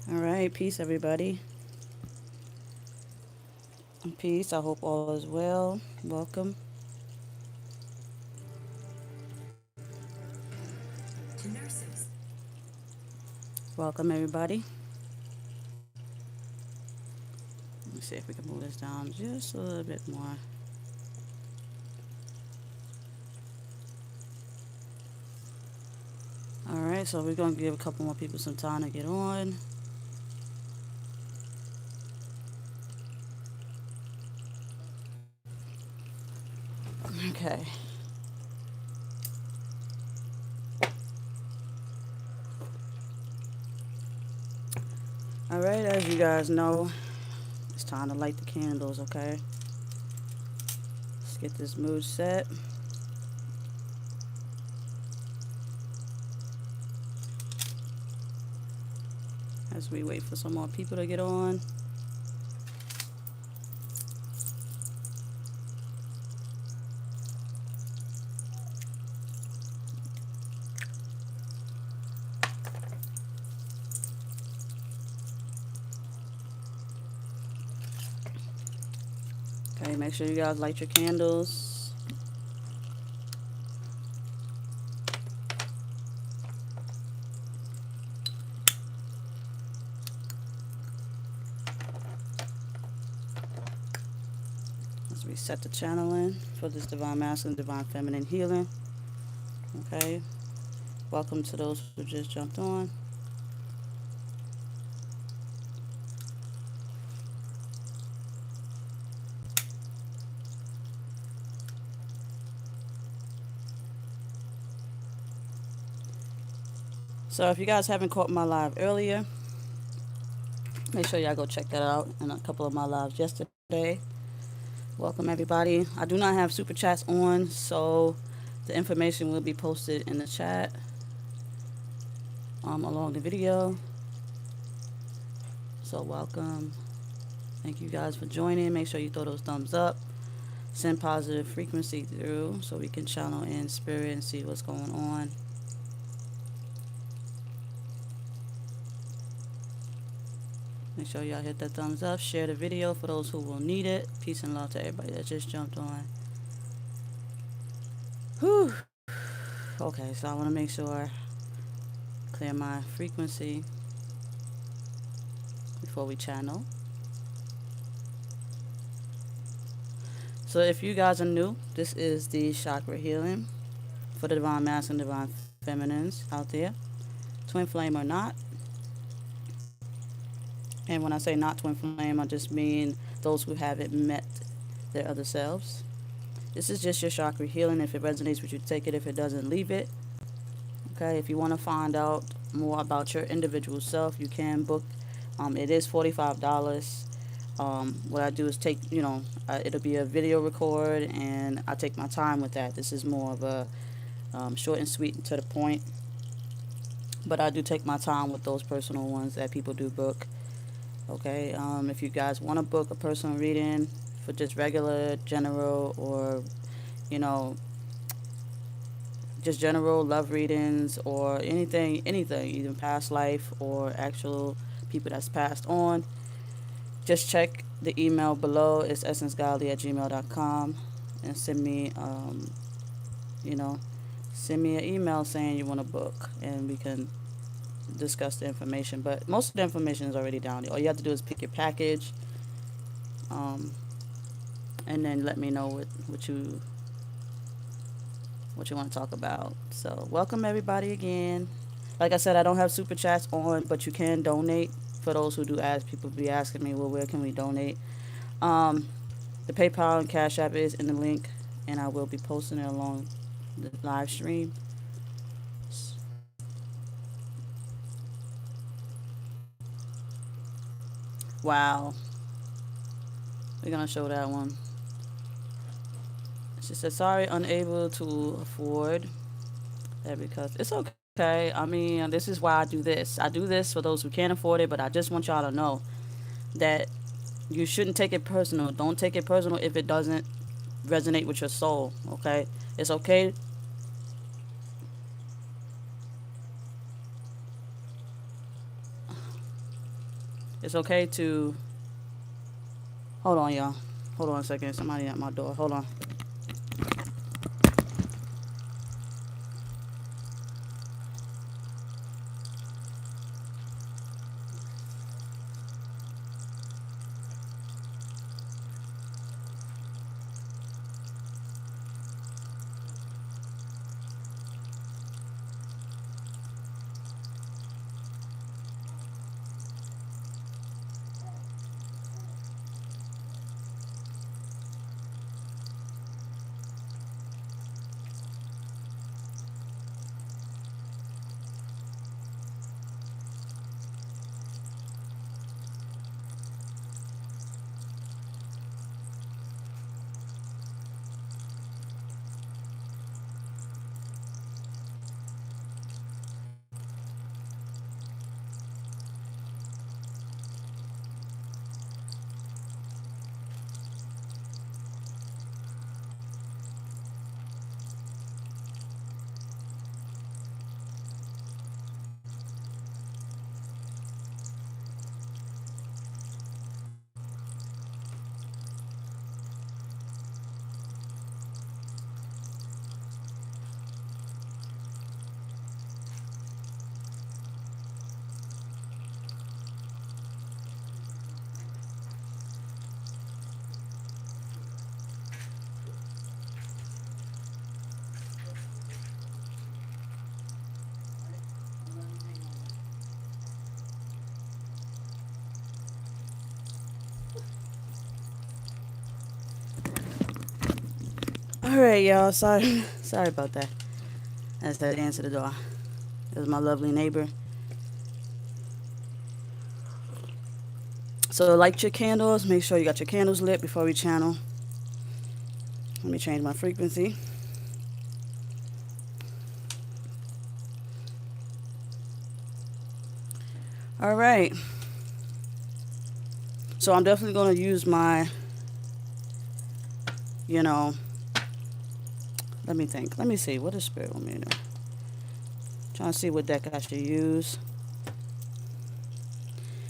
All right, peace, everybody. Peace. I hope all is well. Welcome. Welcome, everybody. Let me see if we can move this down just a little bit more. All right, so we're going to give a couple more people some time to get on. Okay. All right, as you guys know, it's time to light the candles, okay? Let's get this mood set as we wait for some more people to get on. Okay, make sure you guys light your candles. Let's reset the channeling for this divine masculine, divine feminine healing. Okay, welcome to those who just jumped on. So if you guys haven't caught my live earlier, make sure y'all go check that out and a couple of my lives yesterday. Welcome everybody. I do not have super chats on, so the information will be posted in the chat along the video. So welcome. Thank you guys for joining. Make sure you throw those thumbs up. Send positive frequency through so we can channel in spirit and see what's going on. Make sure y'all hit that thumbs up. Share the video for those who will need it. Peace and love to everybody that just jumped on. Whew. Okay, so I want to make sure clear my frequency before we channel. So if you guys are new, this is the chakra healing for the divine masculine and divine feminines out there, twin flame or not. And when I say not twin flame, I just mean those who haven't met their other selves. This is just your chakra healing. If it resonates with you, take it. If it doesn't, leave it. Okay, if you want to find out more about your individual self, you can book. It is $45. What I do is take, it'll be a video record, and I take my time with that. This is more of a short and sweet and to the point. But I do take my time with those personal ones that people do book. Okay, if you guys want to book a personal reading for just regular, general, or, you know, just general love readings or anything, even past life or actual people that's passed on, just check the email below. It's essencegodly@gmail.com and you know, send me an email saying you want to book and we can discuss the information. But most of the information is already down there. All you have to do is pick your package, um, and then let me know what you want to talk about. So welcome everybody again. Like I said, I don't have super chats on, but you can donate. For those who do ask, people be asking me, well, where can we donate? Um, the PayPal and Cash App is in the link, and I will be posting it along the live stream. Wow, we're gonna show that one. She said, sorry, unable to afford that because it's okay. I mean, this is why I do this. I do this for those who can't afford it, but I just want y'all to know that you shouldn't take it personal. Don't take it personal if it doesn't resonate with your soul, okay? It's okay. It's okay to, hold on, y'all. Hold on a second. Somebody at my door. Hold on. All right, y'all. Sorry, sorry about that. I just had to answer the door. It was my lovely neighbor. So light your candles. Make sure you got your candles lit before we channel. Let me change my frequency. All right. So I'm definitely going to use my, you know, let me think. Let me see. What does Spirit want me to do? Trying to see what deck I should use.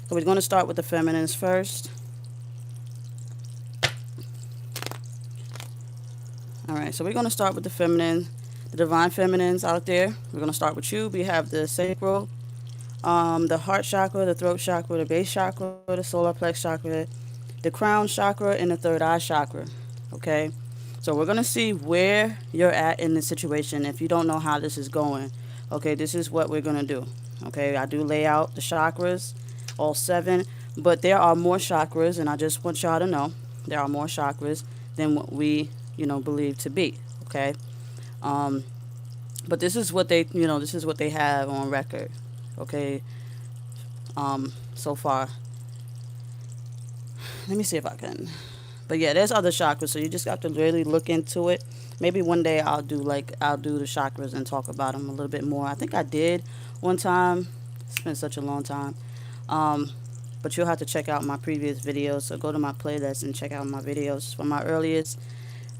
So we're going to start with the feminines first. All right, so we're going to start with the feminine, the divine feminines out there. We're going to start with you. We have the sacral, the heart chakra, the throat chakra, the base chakra, the solar plex chakra, the crown chakra, and the third eye chakra. Okay, so we're going to see where you're at in the situation. If you don't know how this is going, okay, this is what we're going to do. Okay, I do lay out the chakras, all 7, but there are more chakras, and I just want y'all to know there are more chakras than what we, believe to be. Okay, but this is what they, this is what they have on record. Okay, so far. Let me see if I can. But yeah, there's other chakras, so you just have to really look into it. Maybe one day I'll do the chakras and talk about them a little bit more. I think I did one time. It's been such a long time. But you'll have to check out my previous videos. So go to my playlist and check out my videos from my earliest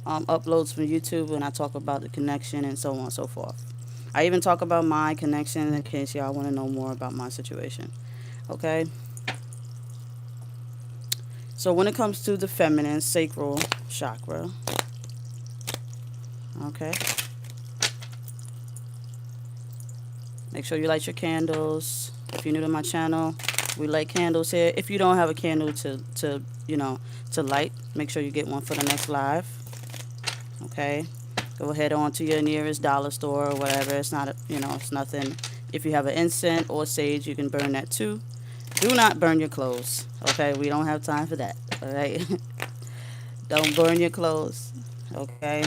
uploads from YouTube when I talk about the connection and so on and so forth. I even talk about my connection in case y'all want to know more about my situation. Okay? So when it comes to the feminine sacral chakra, okay, make sure you light your candles. If you're new to my channel, we light candles here. If you don't have a candle to light, make sure you get one for the next live. Okay, go ahead on to your nearest dollar store or whatever. It's not, it's nothing. If you have an incense or sage, you can burn that too. Do not burn your clothes. Okay, we don't have time for that. All right, don't burn your clothes. Okay,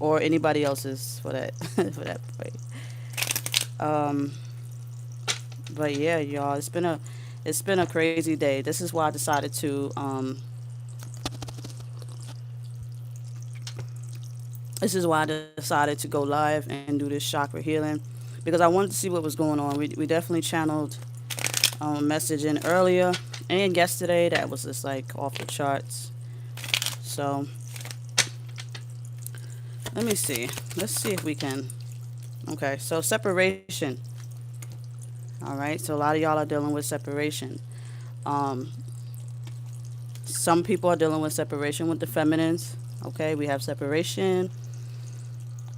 or anybody else's for that for that point. But yeah, y'all, it's been a crazy day. This is why I decided to go live and do this chakra healing because I wanted to see what was going on. We definitely channeled a message in earlier and yesterday that was just like off the charts. So let me see. Let's see if we can. Okay, so separation. All right. So a lot of y'all are dealing with separation. Um, some people are dealing with separation with the feminines. Okay. We have separation.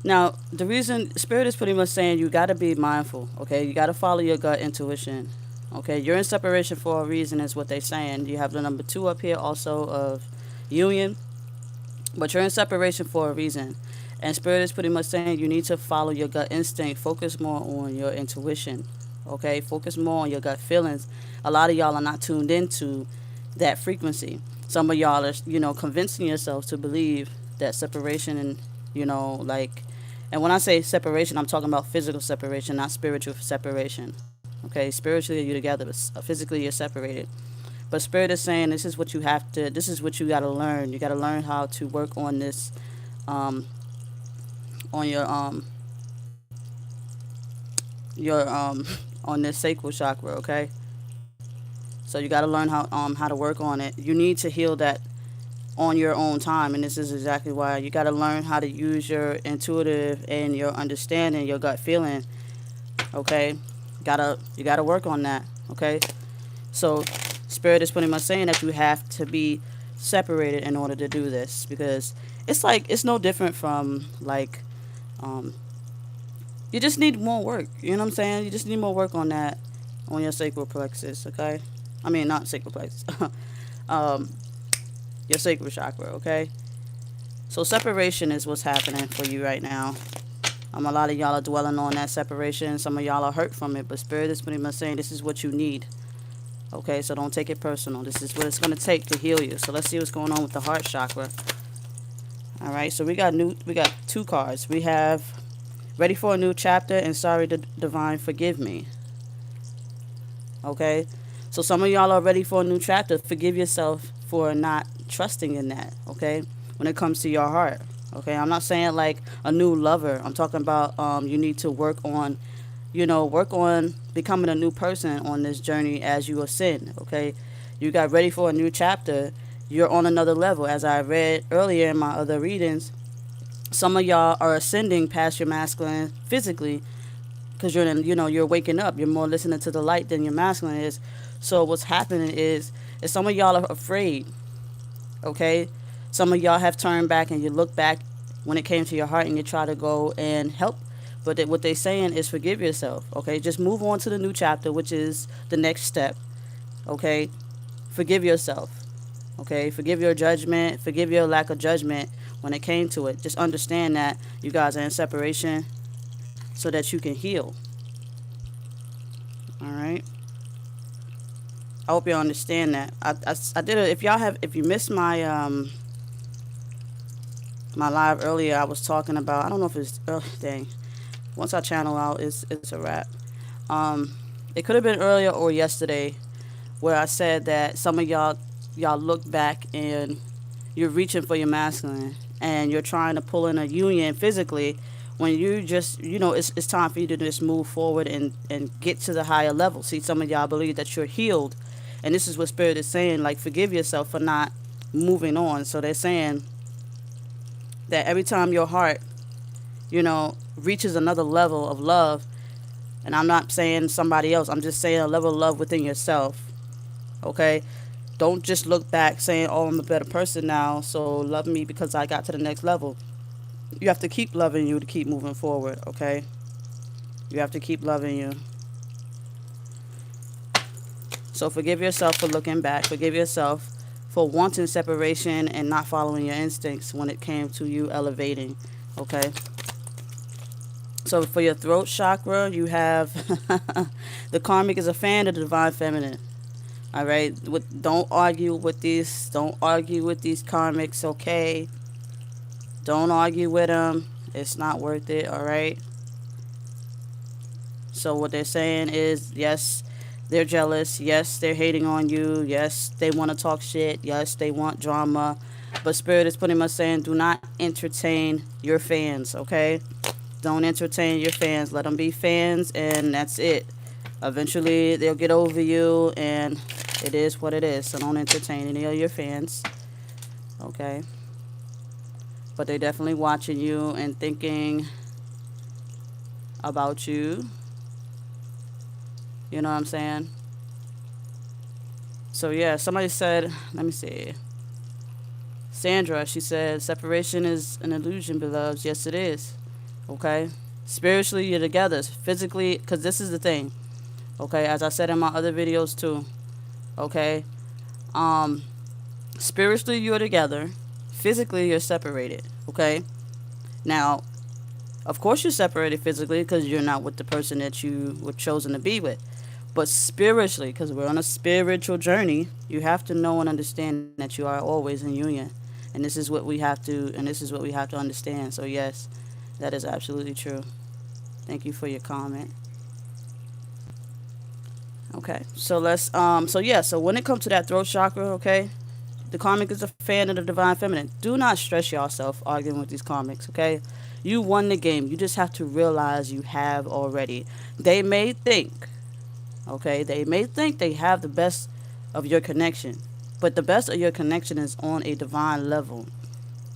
Now, the reason Spirit is pretty much saying you got to be mindful. Okay. You got to follow your gut intuition. Okay. You're in separation for a reason, is what they're saying. You have the number 2 up here also of union, but you're in separation for a reason. And Spirit is pretty much saying you need to follow your gut instinct. Focus more on your intuition. Okay, focus more on your gut feelings. A lot of y'all are not tuned into that frequency. Some of y'all are, convincing yourselves to believe that separation and, like, and when I say separation, I'm talking about physical separation, not spiritual separation. Okay, spiritually you're together, but physically you're separated. But Spirit is saying this is what you got to learn. You got to learn how to work on this, on your on this sacral chakra. Okay, so you got to learn how to work on it. You need to heal that on your own time, and this is exactly why you got to learn how to use your intuitive and your understanding, your gut feeling. Okay, you gotta work on that. Okay, so Spirit is pretty much saying that you have to be separated in order to do this, because it's no different from like, um, you just need more work. You know what I'm saying? You just need more work on that, on your sacral plexus. Okay, I mean not sacral plexus, um, your sacral chakra. Okay, so separation is what's happening for you right now. A lot of y'all are dwelling on that separation. Some of y'all are hurt from it, but Spirit is pretty much saying this is what you need. Okay, so don't take it personal. This is what it's going to take to heal you. So let's see what's going on with the heart chakra. All right, so we got 2 cards. We have ready for a new chapter and sorry to divine forgive me. Okay, so some of y'all are ready for a new chapter. Forgive yourself for not trusting in that. Okay, when it comes to your heart. Okay, I'm not saying like a new lover. I'm talking about you need to work on becoming a new person on this journey as you ascend. Okay, you got ready for a new chapter. You're on another level. As I read earlier in my other readings, some of y'all are ascending past your masculine physically, because you're waking up. You're more listening to the light than your masculine is. So what's happening is some of y'all are afraid. Okay, some of y'all have turned back and you look back when it came to your heart and you try to go and help. But what they're saying is forgive yourself. Okay, just move on to the new chapter, which is the next step. Okay, forgive yourself. Okay, forgive your judgment. Forgive your lack of judgment when it came to it. Just understand that you guys are in separation so that you can heal. All right. I hope you understand that. I did it. If you missed my live earlier, I was talking about, I don't know if it's, dang. Once I channel out, it's a wrap. It could have been earlier or yesterday where I said that some of y'all look back and you're reaching for your masculine and you're trying to pull in a union physically when you just, it's time for you to just move forward and get to the higher level. See, some of y'all believe that you're healed, and this is what Spirit is saying, like, forgive yourself for not moving on. So they're saying that every time your heart, reaches another level of love, and I'm not saying somebody else, I'm just saying a level of love within yourself. Okay, don't just look back saying, oh, I'm a better person now, so love me because I got to the next level. You have to keep loving you to keep moving forward. Okay, you have to keep loving you. So forgive yourself for looking back. Forgive yourself for wanting separation and not following your instincts when it came to you elevating. Okay, so for your throat chakra, you have the karmic is a fan of the divine feminine. All right, don't argue with these. Don't argue with these karmics. Okay, don't argue with them. It's not worth it. All right. So what they're saying is, yes, they're jealous. Yes, they're hating on you. Yes, they want to talk shit. Yes, they want drama. But Spirit is pretty much saying, do not entertain your fans. Okay, don't entertain your fans. Let them be fans, and that's it. Eventually, they'll get over you, and it is what it is. So don't entertain any of your fans. Okay? But they're definitely watching you and thinking about you. You know what I'm saying? So yeah, somebody said, let me see. Sandra, she said, separation is an illusion, beloveds. Yes, it is. Okay? Spiritually, you're together. Physically, because this is the thing. Okay? As I said in my other videos too. Okay? Um, Spiritually, you're together. Physically, you're separated. Okay? Now, of course, you're separated physically because you're not with the person that you were chosen to be with. But spiritually, because we're on a spiritual journey, you have to know and understand that you are always in union. And this is what we have to, and this is what we have to understand. So yes, that is absolutely true. Thank you for your comment. Okay, so so when it comes to that throat chakra, okay, the karmic is a fan of the divine feminine. Do not stress yourself arguing with these karmics, okay? You won the game. You just have to realize you have already. They may think, okay, they may think they have the best of your connection, but the best of your connection is on a divine level.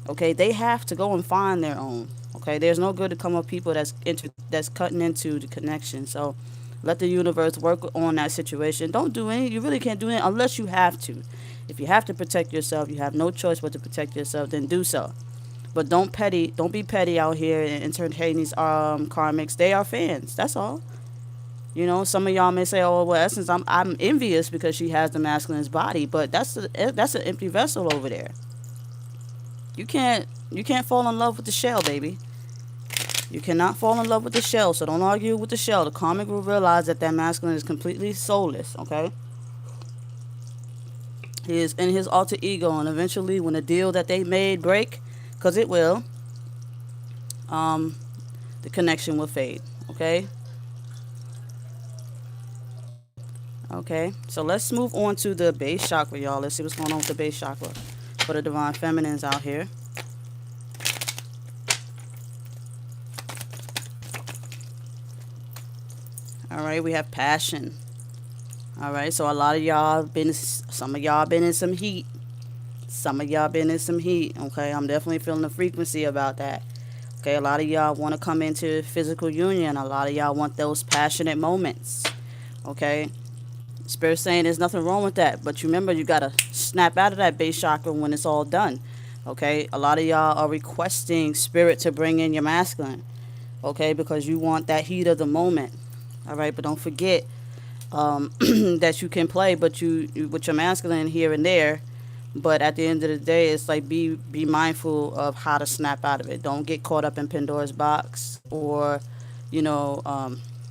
Okay, they have to go and find their own. Okay, there's no good to come with people that's cutting into the connection. So let the universe work on that situation. Don't do any. You really can't do it unless you have to. If you have to protect yourself, you have no choice but to protect yourself. Then do so. But don't be petty out here and entertain these karmics. They are fans. That's all. You know, some of y'all may say, "Oh, well, essence, I'm envious because she has the masculine's body," but that's an empty vessel over there. You can't fall in love with the shell, baby. You cannot fall in love with the shell, so don't argue with the shell. The karmic will realize that masculine is completely soulless. Okay, he is in his alter ego, and eventually, when the deal that they made break, because it will, um, the connection will fade. Okay. Okay, so let's move on to the base chakra, y'all. Let's see what's going on with the base chakra for the divine feminines out here. All right, we have passion. All right, so a lot of y'all some of y'all been in some heat. Some of y'all been in some heat. Okay, I'm definitely feeling the frequency about that. Okay, a lot of y'all want to come into physical union. A lot of y'all want those passionate moments. Okay, Spirit saying there's nothing wrong with that, but you remember you gotta snap out of that base chakra when it's all done. Okay, a lot of y'all are requesting Spirit to bring in your masculine. Okay, because you want that heat of the moment. All right, but don't forget that you can play, but you with your masculine here and there. But at the end of the day, it's like be mindful of how to snap out of it. Don't get caught up in Pandora's box or, you know,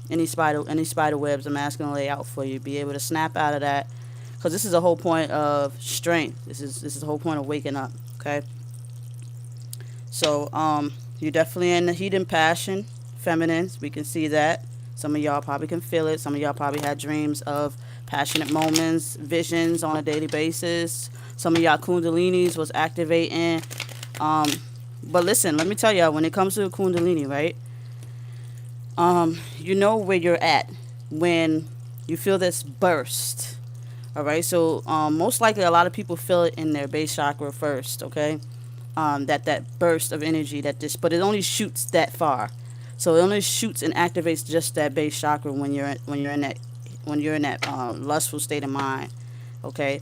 any spider webs a masculine lay out for you. Be able to snap out of that, because this is the whole point of strength. This is the whole point of waking up. Okay. So you're definitely in the heat and passion, feminines. We can see that. Some of y'all probably can feel it. Some of y'all probably had dreams of passionate moments, visions on a daily basis. Some of y'all kundalinis was activating. But listen, let me tell y'all, when it comes to kundalini, right? You know where you're at when you feel this burst. All right, so most likely a lot of people feel it in their base chakra first. Okay, that burst of energy but it only shoots that far. So it only shoots and activates just that base chakra when you're in that lustful state of mind. Okay,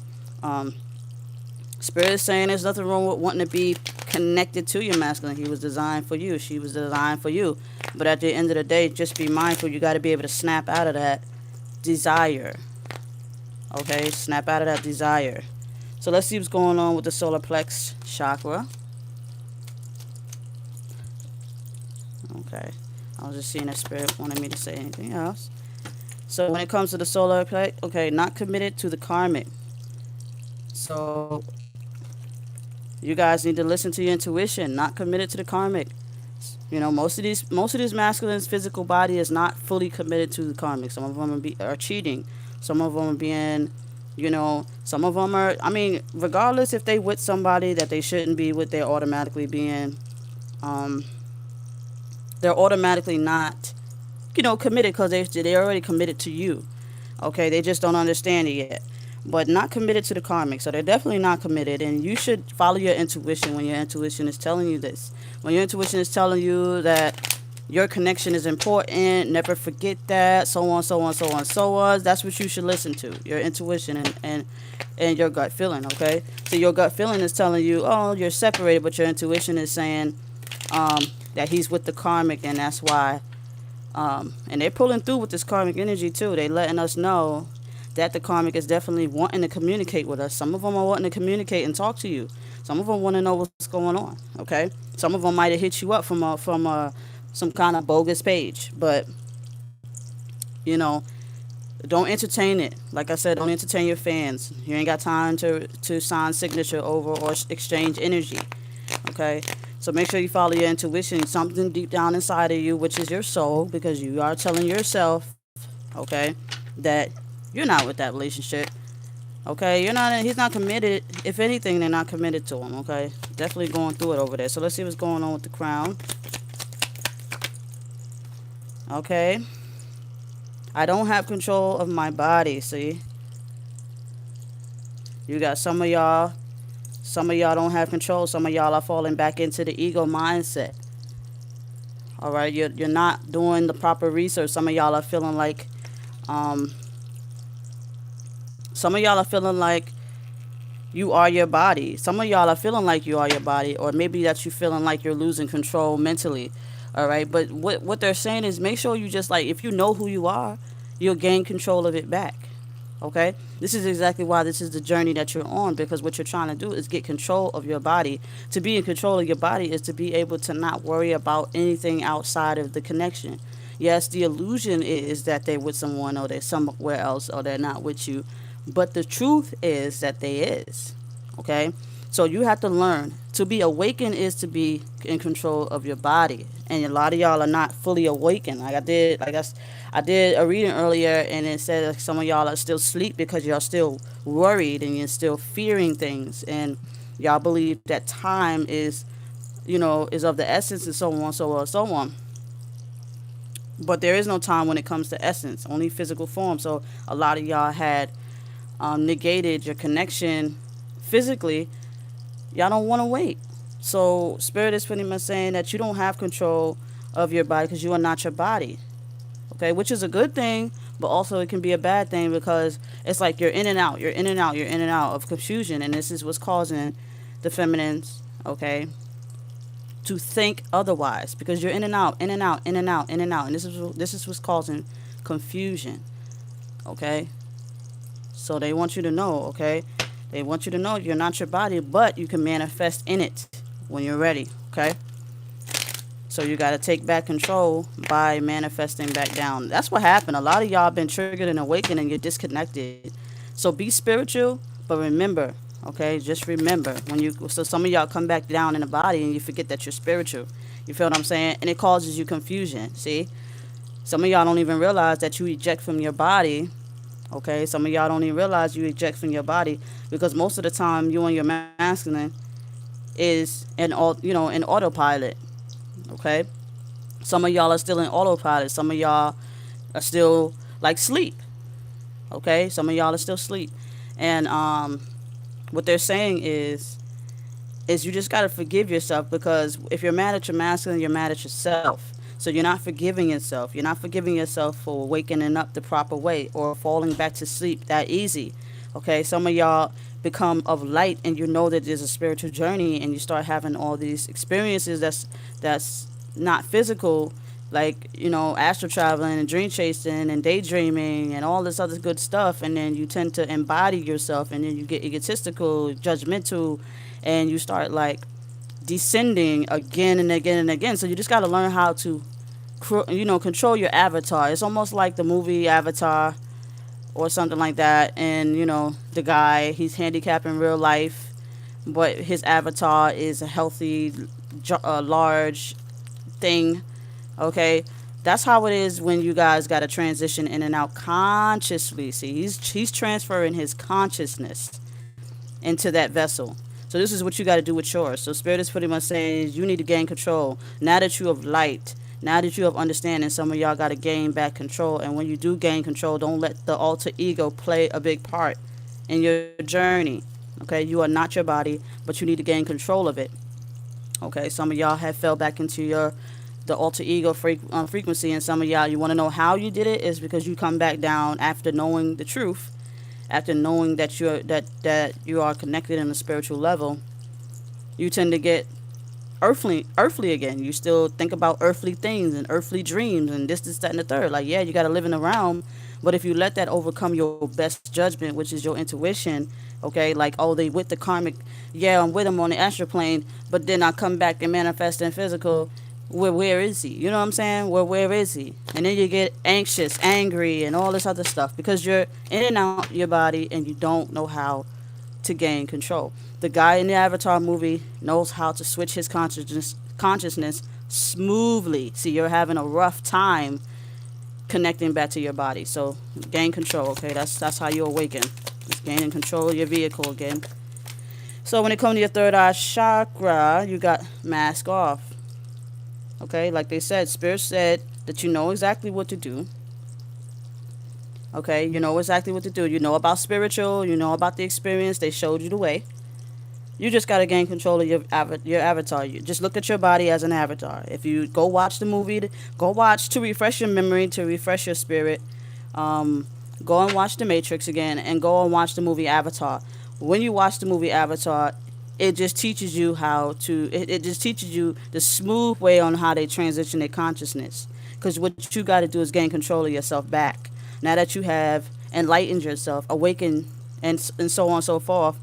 Spirit is saying there's nothing wrong with wanting to be connected to your masculine. He was designed for you. She was designed for you. But at the end of the day, just be mindful. You got to be able to snap out of that desire. Okay, snap out of that desire. So let's see what's going on with the solar plex chakra. Okay, I was just seeing if Spirit wanted me to say anything else. So when it comes to the solar plex, okay, not committed to the karmic. So you guys need to listen to your intuition. Not committed to the karmic. You know, most of these masculines' physical body is not fully committed to the karmic. Some of them are cheating. Some of them are being, you know, some of them are. I mean, regardless if they with somebody that they shouldn't be with, they're automatically being, they're automatically not, you know, committed because they're already committed to you. Okay, they just don't understand it yet. But not committed to the karmic. So they're definitely not committed. And you should follow your intuition when your intuition is telling you this. When your intuition is telling you that Your connection is important. Never forget that. So on, so on, so on, so on. That's what you should listen to. Your intuition and your gut feeling. Okay. So your gut feeling is telling you, oh, you're separated, but your intuition is saying that he's with the karmic, and that's why. And they're pulling through with this karmic energy too. They letting us know that the karmic is definitely wanting to communicate with us. Some of them are wanting to communicate and talk to you. Some of them want to know what's going on. Okay. Some of them might have hit you up from some kind of bogus page, but you know, don't entertain it. Like I said, don't entertain your fans. You ain't got time to sign signature over or exchange energy. Okay, so make sure you follow your intuition, something deep down inside of you, which is your soul, because you are telling yourself, okay, that you're not with that relationship. Okay, you're not. He's not committed. If anything, they're not committed to him. Okay, definitely going through it over there. So let's see what's going on with the crown. Okay, I don't have control of my body. See, you got some of y'all. Some of y'all don't have control. Some of y'all are falling back into the ego mindset. All right, you're not doing the proper research. Some of y'all are feeling like, um, some of y'all are feeling like you are your body. Some of y'all are feeling like you are your body, or maybe that you feeling like you're losing control mentally. All right, but what they're saying is make sure you just like, if you know who you are, you'll gain control of it back. Okay, this is exactly why this is the journey that you're on, because what you're trying to do is get control of your body. To be in control of your body is to be able to not worry about anything outside of the connection. Yes, the illusion is that they're with someone, or they're somewhere else, or they're not with you, but the truth is that they is. Okay, so you have to learn to be awakened is to be in control of your body, and a lot of y'all are not fully awakened. I did a reading earlier, and it said like some of y'all are still asleep because y'all still worried and you're still fearing things, and y'all believe that time is, is of the essence, and so on, so on, so on. But there is no time when it comes to essence, only physical form. So a lot of y'all had negated your connection physically. Y'all don't want to wait. So spirit is pretty much saying that you don't have control of your body because you are not your body. Okay, which is a good thing, but also it can be a bad thing, because it's like you're in and out, you're in and out, you're in and out of confusion, and this is what's causing the feminines, okay, to think otherwise, because you're in and out, in and out, in and out, in and out, and this is what's causing confusion. Okay, so they want you to know, okay, they want you to know you're not your body, but you can manifest in it when you're ready. Okay. So you got to take back control by manifesting back down. That's what happened. A lot of y'all been triggered and awakened, and you're disconnected. So be spiritual, but remember, okay, just remember so some of y'all come back down in the body and you forget that you're spiritual. You feel what I'm saying? And it causes you confusion. See, some of y'all don't even realize that you eject from your body. Okay, some of y'all don't even realize you eject from your body, because most of the time you and your masculine is in autopilot. Okay, some of y'all are still in autopilot. Some of y'all are still like sleep. Okay, some of y'all are still sleep, and what they're saying is you just got to forgive yourself, because if you're mad at your masculine, you're mad at yourself. So you're not forgiving yourself. You're not forgiving yourself for waking up the proper way or falling back to sleep that easy. Okay, some of y'all become of light, and you know that there's a spiritual journey, and you start having all these experiences that's not physical, like astral traveling and dream chasing and daydreaming and all this other good stuff, and then you tend to embody yourself, and then you get egotistical, judgmental, and you start like descending again and again and again. So you just got to learn how to control your avatar. It's almost like the movie Avatar or something like that. And the guy, he's handicapped in real life, but his avatar is a healthy, large thing. Okay, that's how it is when you guys got to transition in and out consciously. See, he's transferring his consciousness into that vessel. So this is what you got to do with yours. So spirit is pretty much saying you need to gain control. Now that you have light, now that you have understanding, some of y'all got to gain back control. And when you do gain control, don't let the alter ego play a big part in your journey. Okay, you are not your body, but you need to gain control of it. Okay, some of y'all have fell back into the alter ego frequency. And some of y'all, you want to know how you did it, is because you come back down after knowing the truth, after knowing that that you are connected in a spiritual level. You tend to get earthly again. You still think about earthly things and earthly dreams and this, that, and the third. Like, yeah, you got to live in the realm, but if you let that overcome your best judgment, which is your intuition, okay, like, oh, they with the karmic, yeah, I'm with them on the astral plane, but then I come back and manifest in physical. Where is he? You know what I'm saying? Where is he? And then you get anxious, angry, and all this other stuff because you're in and out your body and you don't know how to gain control. The guy in the Avatar movie knows how to switch his consciousness smoothly. See, you're having a rough time connecting back to your body. So gain control, okay? That's how you awaken. It's gaining control of your vehicle again. So when it comes to your third eye chakra, you got mask off. Okay, like they said, Spirit said that you know exactly what to do. Okay, you know exactly what to do. You know about spiritual, you know about the experience. They showed you the way. You just got to gain control of your avatar. You just look at your body as an avatar. If you go watch the movie, go watch to refresh your memory, to refresh your spirit. Go and watch The Matrix again, and go and watch the movie Avatar. When you watch the movie Avatar, it just teaches you how to. It just teaches you the smooth way on how they transition their consciousness. Because what you got to do is gain control of yourself back. Now that you have enlightened yourself, awakened, and so on and so forth.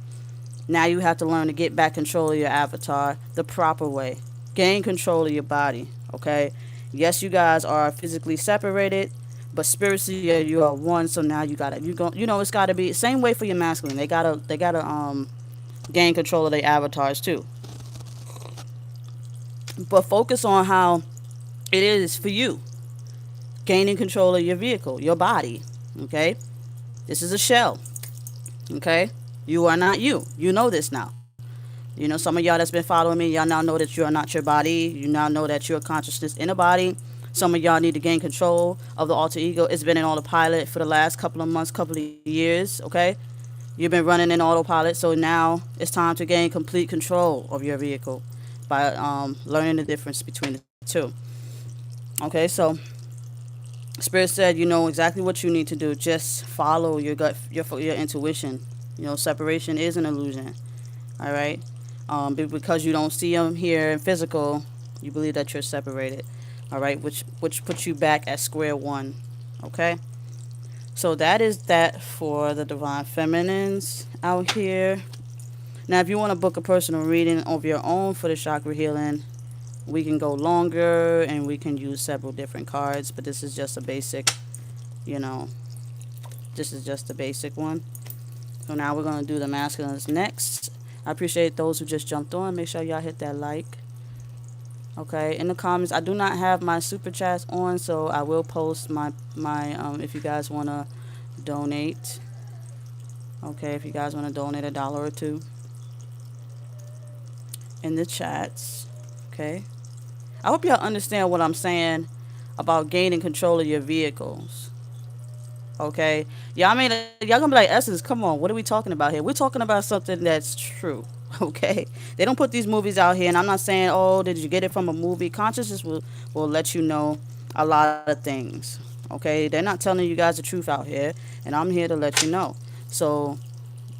Now you have to learn to get back control of your avatar the proper way. Gain control of your body, okay? Yes, you guys are physically separated, but spiritually you are one. So now it's gotta be same way for your masculine. They gotta gain control of their avatars too. But focus on how it is for you. Gaining control of your vehicle, your body, okay? This is a shell, okay? You are not you. You know this now. You know, some of y'all that's been following me, y'all now know that you are not your body. You now know that you're a consciousness in a body. Some of y'all need to gain control of the alter ego. It's been in autopilot for the last couple of months, couple of years, okay? You've been running in autopilot, so now it's time to gain complete control of your vehicle by learning the difference between the two. Okay, so Spirit said you know exactly what you need to do. Just follow your gut, your intuition. You know, separation is an illusion. All right? Because you don't see them here in physical, you believe that you're separated. All right? Which puts you back at square one. Okay? So that is that for the Divine Feminines out here. Now, if you want to book a personal reading of your own for the chakra healing, we can go longer and we can use several different cards. But this is just a basic, this is just a basic one. So now we're going to do the masculines next. I appreciate those who just jumped on. Make sure y'all hit that like. Okay, in the comments, I do not have my super chats on, so I will post my if you guys want to donate. Okay, if you guys want to donate $1 or $2 in the chats. Okay. I hope y'all understand what I'm saying about gaining control of your vehicles. Okay, y'all y'all gonna be like, Essence, come on, what are we talking about here? We're talking about something that's true. Okay, they don't put these movies out here, and I'm not saying, oh, did you get it from a movie? Consciousness will let you know a lot of things. Okay, they're not telling you guys the truth out here, and I'm here to let you know. So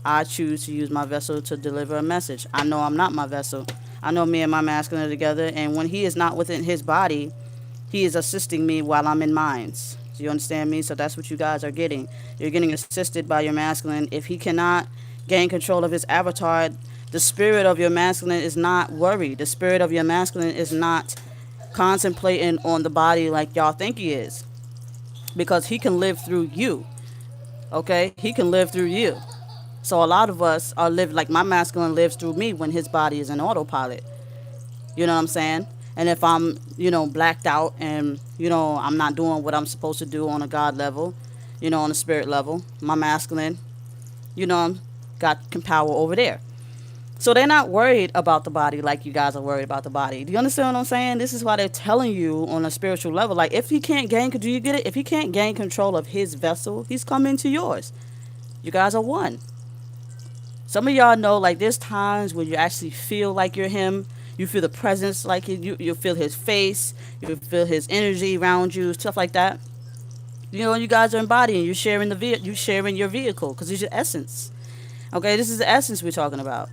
I choose to use my vessel to deliver a message. I know I'm not my vessel. I know me and my masculine are together, and when he is not within his body, he is assisting me while I'm in mine's. Do you understand me? So that's what you guys are getting. You're getting assisted by your masculine. If he cannot gain control of his avatar, the spirit of your masculine is not worried. The spirit of your masculine is not contemplating on the body like y'all think he is. Because he can live through you. Okay? He can live through you. So a lot of us are like my masculine lives through me when his body is in autopilot. You know what I'm saying? And if I'm, blacked out and, I'm not doing what I'm supposed to do on a God level, on a spirit level, my masculine, got power over there. So they're not worried about the body like you guys are worried about the body. Do you understand what I'm saying? This is why they're telling you on a spiritual level. Like, if he can't do you get it? If he can't gain control of his vessel, he's coming to yours. You guys are one. Some of y'all know, like, there's times when you actually feel like you're him. You feel the presence, like you feel his face, you feel his energy around you, stuff like that. You know, you guys are embodying. You're sharing you sharing your vehicle because it's your essence. Okay, this is the essence we're talking about.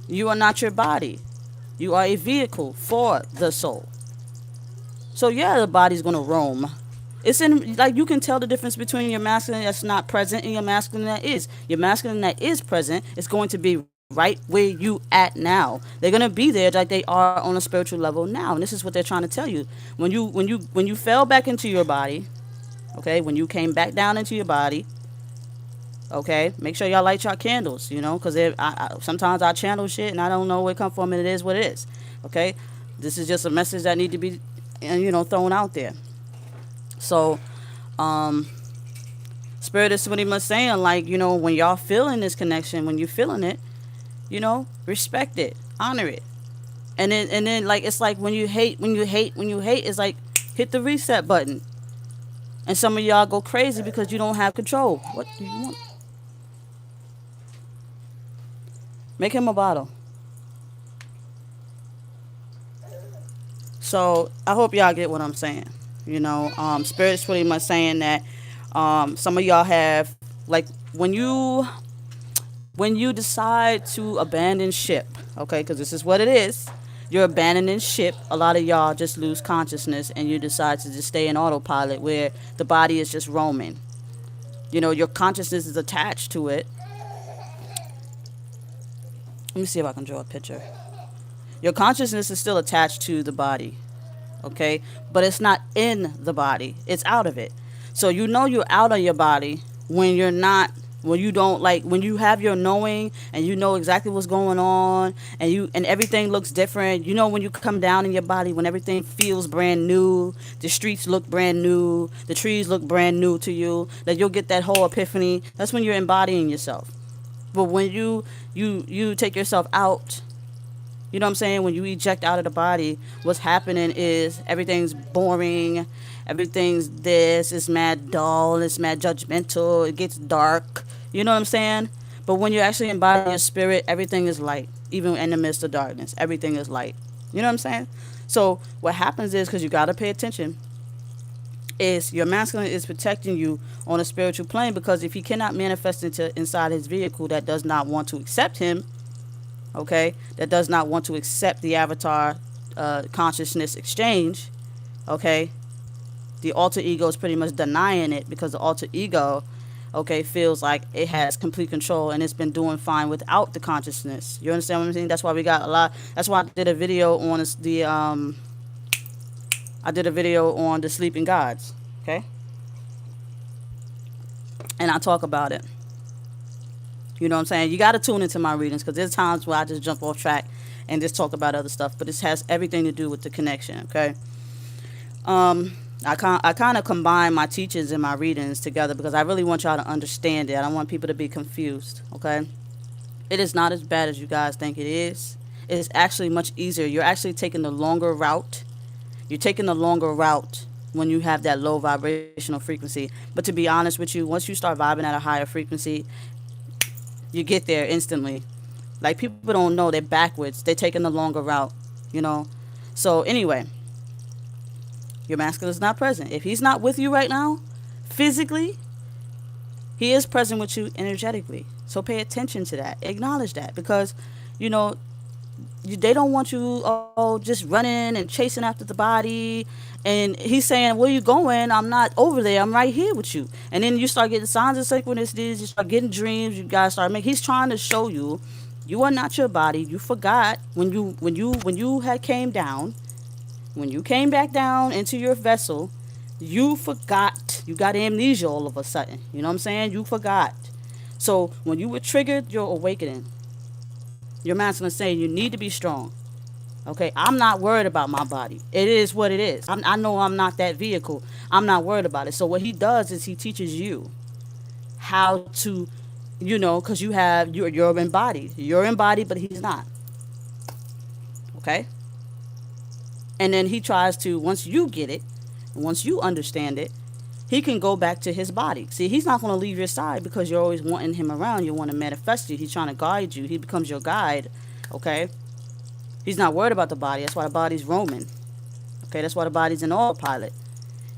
You are not your body. You are a vehicle for the soul. So yeah, the body's gonna roam. It's in, like, you can tell the difference between your masculine that's not present and your masculine that is. Your masculine that is present is going to be right where you at now. They're gonna be there like they are on a spiritual level now. And this is what they're trying to tell you. When you fell back into your body, okay, when you came back down into your body, okay, make sure y'all light your candles, you know, because sometimes I channel shit and I don't know where it come from, and it is what it is. Okay, this is just a message that need to be, thrown out there. So, Spirit is pretty much saying, like, when y'all feeling this connection, when you feeling it, respect it, honor it. And then like, it's like when you hate, it's like, hit the reset button. And some of y'all go crazy because you don't have control. What do you want? Make him a bottle. So I hope y'all get what I'm saying. Spirit's pretty much saying that some of y'all have, like, when you decide to abandon ship, okay, because this is what it is. You're abandoning ship. A lot of y'all just lose consciousness and you decide to just stay in autopilot where the body is just roaming. Your consciousness is attached to it. Let me see if I can draw a picture. Your consciousness is still attached to the body, okay? But it's not in the body. It's out of it. So you're out of your body when you're not, when you don't, like, when you have your knowing and you know exactly what's going on and everything looks different. When you come down in your body, when everything feels brand new, the streets look brand new, the trees look brand new to you, that you'll get that whole epiphany. That's when you're embodying yourself. But when you take yourself out, you know what I'm saying? When you eject out of the body, what's happening is everything's boring. Everything's this. It's mad dull. It's mad judgmental. It gets dark. You know what I'm saying? But when you actually embody your spirit, everything is light. Even in the midst of darkness, everything is light. You know what I'm saying? So what happens is, because you got to pay attention, is your masculine is protecting you on a spiritual plane, because if he cannot manifest inside his vehicle that does not want to accept him, okay, that does not want to accept the avatar consciousness exchange, okay, the alter ego is pretty much denying it, because the alter ego, okay, feels like it has complete control and it's been doing fine without the consciousness. You understand what I'm saying? That's why we got a lot. That's why I did a video on the sleeping gods, okay? And I talk about it. You know what I'm saying? You got to tune into my readings, because there's times where I just jump off track and just talk about other stuff, but this has everything to do with the connection, okay? I kind of combine my teachings and my readings together because I really want y'all to understand it. I don't want people to be confused, okay? It is not as bad as you guys think it is. It is actually much easier. You're actually taking the longer route. You're taking the longer route when you have that low vibrational frequency. But to be honest with you, once you start vibing at a higher frequency, you get there instantly. Like, people don't know, they're backwards. They're taking the longer route, So anyway, your masculine is not present. If he's not with you right now, physically, he is present with you energetically. So pay attention to that. Acknowledge that, because, they don't want you just running and chasing after the body. And he's saying, where you going? I'm not over there. I'm right here with you. And then you start getting signs of synchronicities. You start getting dreams. You guys start making. He's trying to show you, you are not your body. You forgot when you had came down, when you came back down into your vessel. You forgot. You got amnesia all of a sudden. You know what I'm saying? You forgot. So when you were triggered, your awakening. Your masculine is saying you need to be strong. Okay, I'm not worried about my body. It is what it is. I know I'm not that vehicle. I'm not worried about it. So what he does is he teaches you how to, because you're embodied. You're embodied, but he's not. Okay? And then he tries to, once you get it, once you understand it, he can go back to his body. See, he's not going to leave your side because you're always wanting him around. You want to manifest you. He's trying to guide you. He becomes your guide. Okay? He's not worried about the body. That's why the body's roaming. Okay, that's why the body's in autopilot.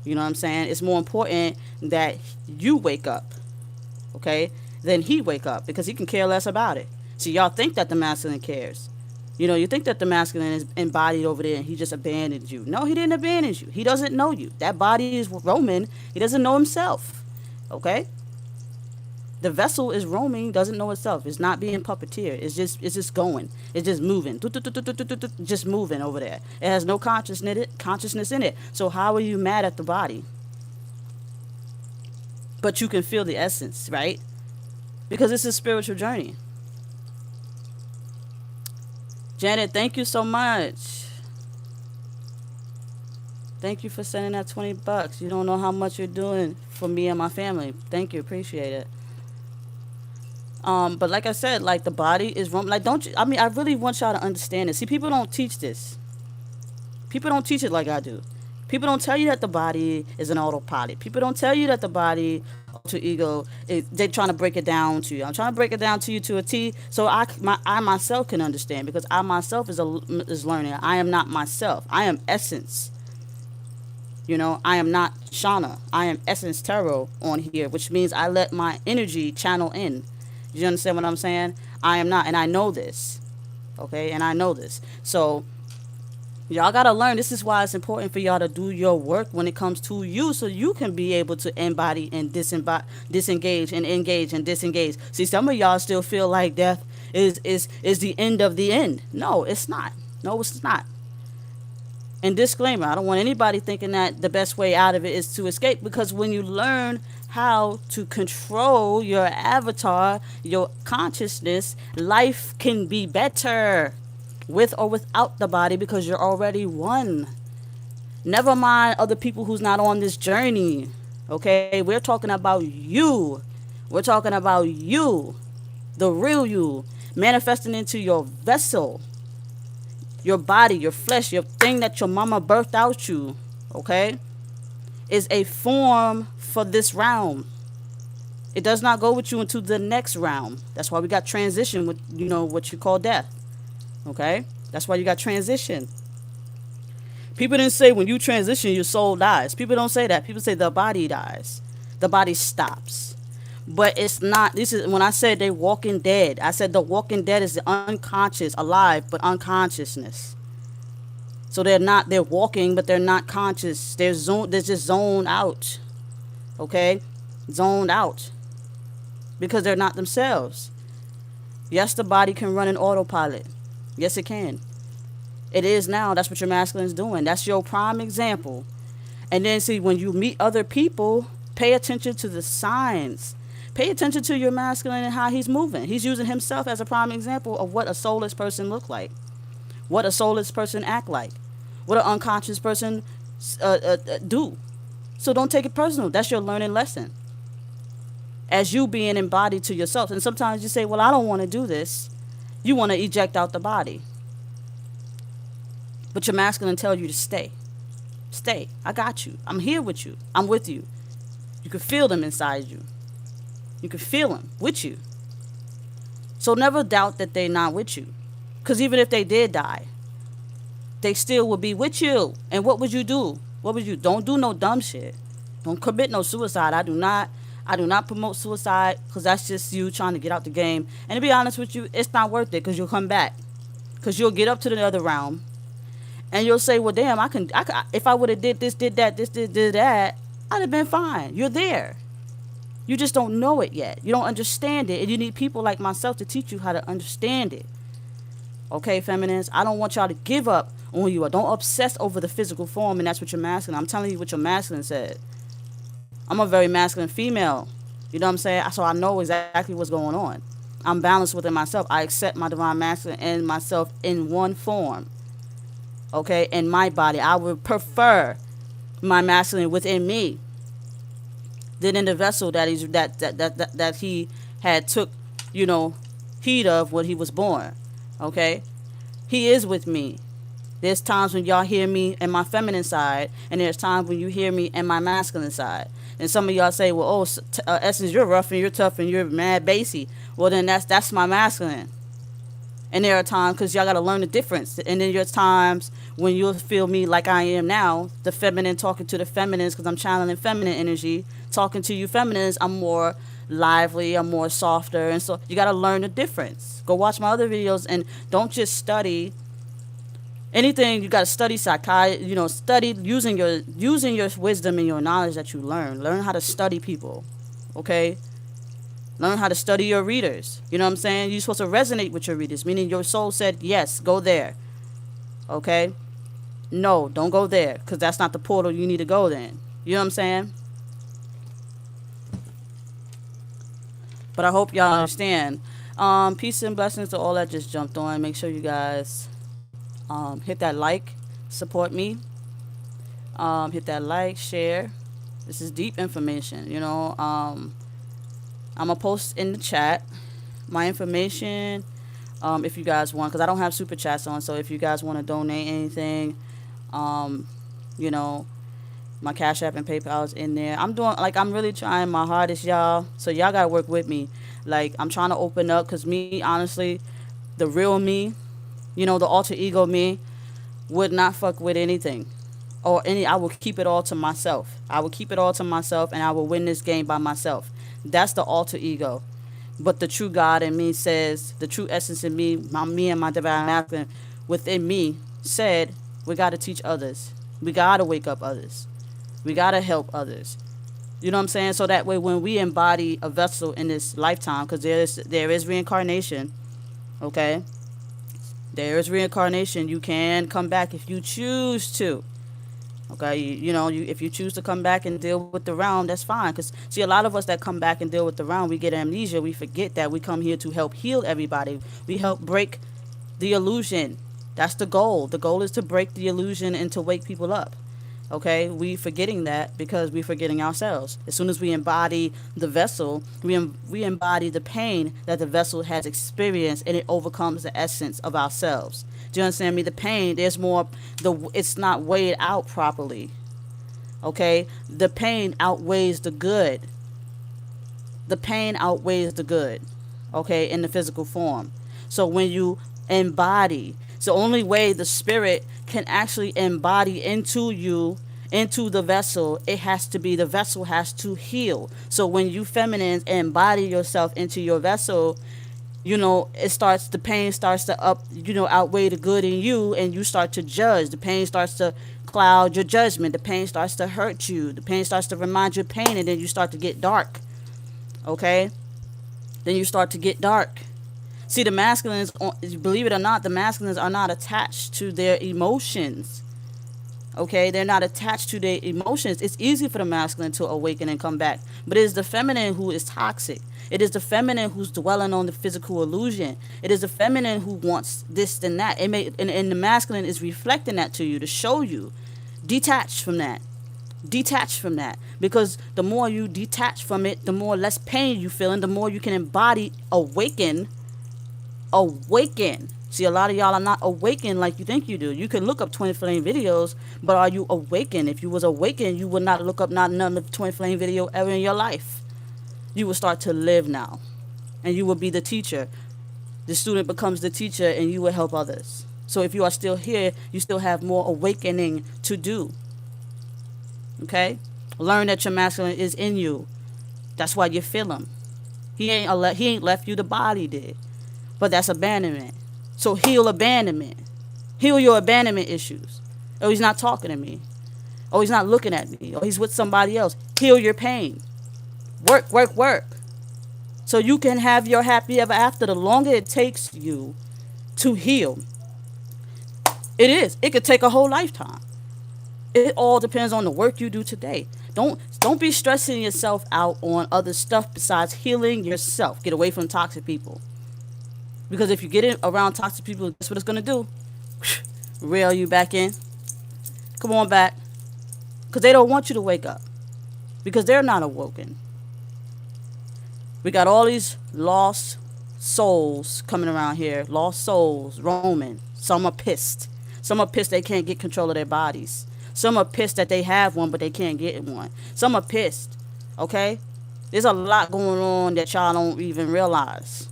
You know what I'm saying? It's more important that you wake up, okay, than he wake up, because he can care less about it. See, y'all think that the masculine cares. You know, you think that the masculine is embodied over there and he just abandoned you. No, he didn't abandon you. He doesn't know you. That body is roaming. He doesn't know himself. Okay? The vessel is roaming, doesn't know itself. It's not being puppeteered. It's just going. It's just moving. Just moving over there. It has no consciousness in it. So how are you mad at the body? But you can feel the essence, right? Because it's a spiritual journey. Janet, thank you so much. Thank you for sending that $20. You don't know how much you're doing for me and my family. Thank you. Appreciate it. But like I said, like the body is wrong. Like, don't you? I mean, I really want y'all to understand this. See, people don't teach this. People don't teach it like I do. People don't tell you that the body is an autopilot. People don't tell you that the body, alter ego, they're trying to break it down to you. I'm trying to break it down to you to a T, so I myself can understand, because I myself is learning. I am not myself. I am essence. You know, I am not Shauna. I am essence tarot on here, which means I let my energy channel in. You understand what I'm saying? I am not, and I know this. Okay, and I know this. So y'all gotta learn. This is why it's important for y'all to do your work when it comes to you, so you can be able to embody and disengage and engage and disengage. See, some of y'all still feel like death is the end of the end. No, it's not. No, it's not. And disclaimer, I don't want anybody thinking that the best way out of it is to escape, because when you learn how to control your avatar, your consciousness, life can be better with or without the body, because you're already one. Never mind other people who's not on this journey. Okay, we're talking about you. We're talking about you, the real you, manifesting into your vessel, your body, your flesh, your thing that your mama birthed out you. Okay, is a form for this realm. It does not go with you into the next realm. That's why we got transition with, you know, what you call death. Okay? That's why you got transition. People didn't say when you transition, your soul dies. People don't say that. People say the body dies. The body stops. But it's not. This is when I said they walking dead. I said the walking dead is the unconscious, alive, but unconsciousness. So they're walking, but they're not conscious. They're just zoned out. Okay? Zoned out. Because they're not themselves. Yes, the body can run in autopilot. Yes, it can. It is now. That's what your masculine is doing. That's your prime example. And then see, when you meet other people, pay attention to the signs. Pay attention to your masculine and how he's moving. He's using himself as a prime example of what a soulless person look like. What a soulless person act like. What an unconscious person do. So don't take it personal. That's your learning lesson. As you being embodied to yourself. And sometimes you say, well, I don't want to do this. You want to eject out the body. But your masculine tells you to stay. Stay. I got you. I'm here with you. I'm with you. You can feel them inside you. You can feel them with you. So never doubt that they're not with you. Because even if they did die, they still would be with you. And what would you do? What would you? Don't do no dumb shit. Don't commit no suicide. I do not promote suicide, because that's just you trying to get out the game. And to be honest with you, it's not worth it, because you'll come back. Because you'll get up to the other realm. And you'll say, well, damn, I can if I would have did this, did that, did that, I'd have been fine. You're there. You just don't know it yet. You don't understand it. And you need people like myself to teach you how to understand it. Okay, feminines? I don't want y'all to give up on you. Or don't obsess over the physical form, and that's what your masculine. I'm telling you what your masculine said. I'm a very masculine female. You know what I'm saying? So I know exactly what's going on. I'm balanced within myself. I accept my divine masculine and myself in one form. Okay? In my body. I would prefer my masculine within me than in the vessel that he had took, you know, heed of when he was born. Okay? He is with me. There's times when y'all hear me in my feminine side, and there's times when you hear me in my masculine side. And some of y'all say, well, Essence, you're rough and you're tough and you're mad bassy. Well, then that's my masculine. And there are times, because y'all got to learn the difference. And then there's times when you'll feel me like I am now, the feminine talking to the feminines, because I'm channeling feminine energy. Talking to you feminines, I'm more lively, I'm more softer. And so you got to learn the difference. Go watch my other videos and don't just study anything. You got to study psychiatry, study using your wisdom and your knowledge that you learn how to study people. Okay, learn how to study your readers. You know what I'm saying? You're supposed to resonate with your readers, meaning your soul said yes, go there. Okay, no, don't go there, because that's not the portal you need to go then. You know what I'm saying? But I hope y'all understand. Peace and blessings to all that just jumped on. Make sure you guys hit that like, support me. Hit that like, share. This is deep information, I'm going to post in the chat my information if you guys want, because I don't have super chats on. So if you guys want to donate anything, you know, my Cash App and PayPal is in there. I'm really trying my hardest, y'all. So y'all got to work with me. Like, I'm trying to open up, because me, honestly, the real me, the alter ego me, would not fuck with anything. I will keep it all to myself. I will keep it all to myself, and I will win this game by myself. That's the alter ego. But the true God in me says, the true essence in me, me and my divine masculine within me said, we got to teach others. We got to wake up others. We got to help others. You know what I'm saying? So that way, when we embody a vessel in this lifetime, because there is reincarnation, okay? There is reincarnation. You can come back if you choose to. Okay, if you choose to come back and deal with the realm, that's fine. Because, see, a lot of us that come back and deal with the realm, we get amnesia. We forget that we come here to help heal everybody. We help break the illusion. That's the goal. The goal is to break the illusion and to wake people up. Okay, we forgetting that because we're forgetting ourselves. As soon as we embody the vessel, we embody the pain that the vessel has experienced, and it overcomes the essence of ourselves. Do you understand me? The pain, there's more, it's not weighed out properly. Okay, the pain outweighs the good. The pain outweighs the good. Okay, in the physical form. So when you embody, it's the only way the spirit can actually embody into you, into the vessel. The vessel has to heal. So when you feminines embody yourself into your vessel, the pain starts to outweigh the good in you, and you start to judge. The pain starts to cloud your judgment. The pain starts to hurt you. The pain starts to remind you of pain, and then you start to get dark. Okay? Then you start to get dark. See, the masculines, believe it or not, the masculines are not attached to their emotions. Okay? They're not attached to their emotions. It's easy for the masculine to awaken and come back. But it is the feminine who is toxic. It is the feminine who's dwelling on the physical illusion. It is the feminine who wants this and that. And the masculine is reflecting that to you to show you. Detach from that. Detach from that. Because the more you detach from it, the more less pain you feel, and the more you can embody, awaken. See, a lot of y'all are not awakened like you think you do. You can look up Twinflame videos, but are you awakened? If you was awakened, you would not look up not another Twinflame video ever in your life. You will start to live now, and you will be the teacher. The student becomes the teacher, and you will help others. So if you are still here, you still have more awakening to do. Okay? Learn that your masculine is in you. That's why you feel him. He ain't left you, the body did. But that's abandonment. So heal abandonment. Heal your abandonment issues. Oh, he's not talking to me. Oh, he's not looking at me. Oh, he's with somebody else. Heal your pain. Work, work, work. So you can have your happy ever after. The longer it takes you to heal, it could take a whole lifetime. It all depends on the work you do today. Don't be stressing yourself out on other stuff besides healing yourself. Get away from toxic people. Because if you get around toxic people, guess what it's going to do? Reel you back in. Come on back. Because they don't want you to wake up. Because they're not awoken. We got all these lost souls coming around here. Lost souls roaming. Some are pissed. Some are pissed they can't get control of their bodies. Some are pissed that they have one, but they can't get one. Some are pissed. Okay? There's a lot going on that y'all don't even realize.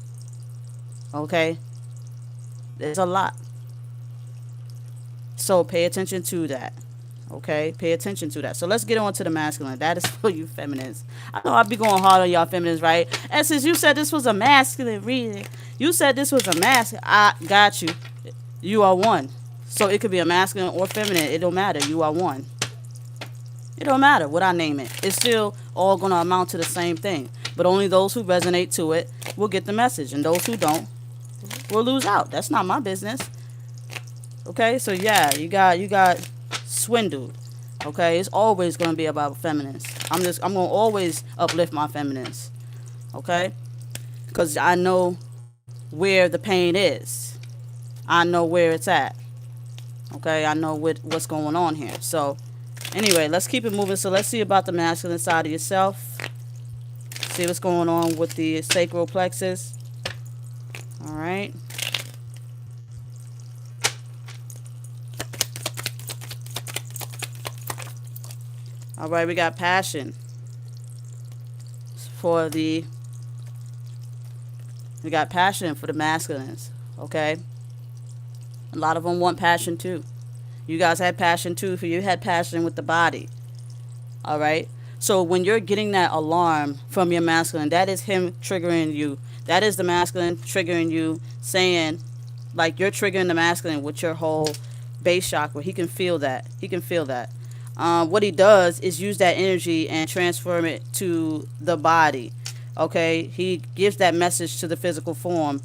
Okay? There's a lot. So pay attention to that. Okay, pay attention to that. So let's get on to the masculine. That is for you feminines. I know I'll be going hard on y'all feminines, right? And since you said this was a masculine reading, you said this was a masculine. I got you. You are one. So it could be a masculine or feminine. It don't matter. You are one. It don't matter what I name it. It's still all going to amount to the same thing. But only those who resonate to it will get the message. And those who don't will lose out. That's not my business. Okay? So yeah, you got swindled. Okay? It's always going to be about feminines. I'm going to always uplift my feminines. Okay? Because I know where the pain is. I know where it's at. Okay? I know what's going on here. So anyway, let's keep it moving. So let's see about the masculine side of yourself. See what's going on with the sacral plexus. All right. All right, we got passion for the masculines, okay? A lot of them want passion too. You guys had passion too, for you had passion with the body. All right? So when you're getting that alarm from your masculine, that is him triggering you. That is the masculine triggering you, saying, like, you're triggering the masculine with your whole base chakra. He can feel that. He can feel that. What he does is use that energy and transform it to the body. Okay? He gives that message to the physical form.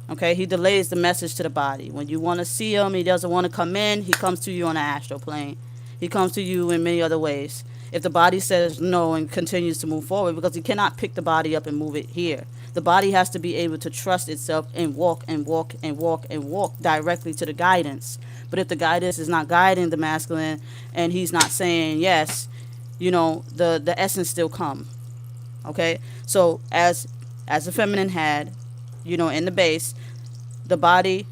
Okay? He delays the message to the body. When you want to see him, he doesn't want to come in. He comes to you on the astral plane. He comes to you in many other ways. If the body says no and continues to move forward, because he cannot pick the body up and move it here. The body has to be able to trust itself and walk and walk and walk and walk directly to the guidance. But if the guidance is not guiding the masculine and he's not saying yes, the essence still come. Okay? So as the feminine had, in the base, the body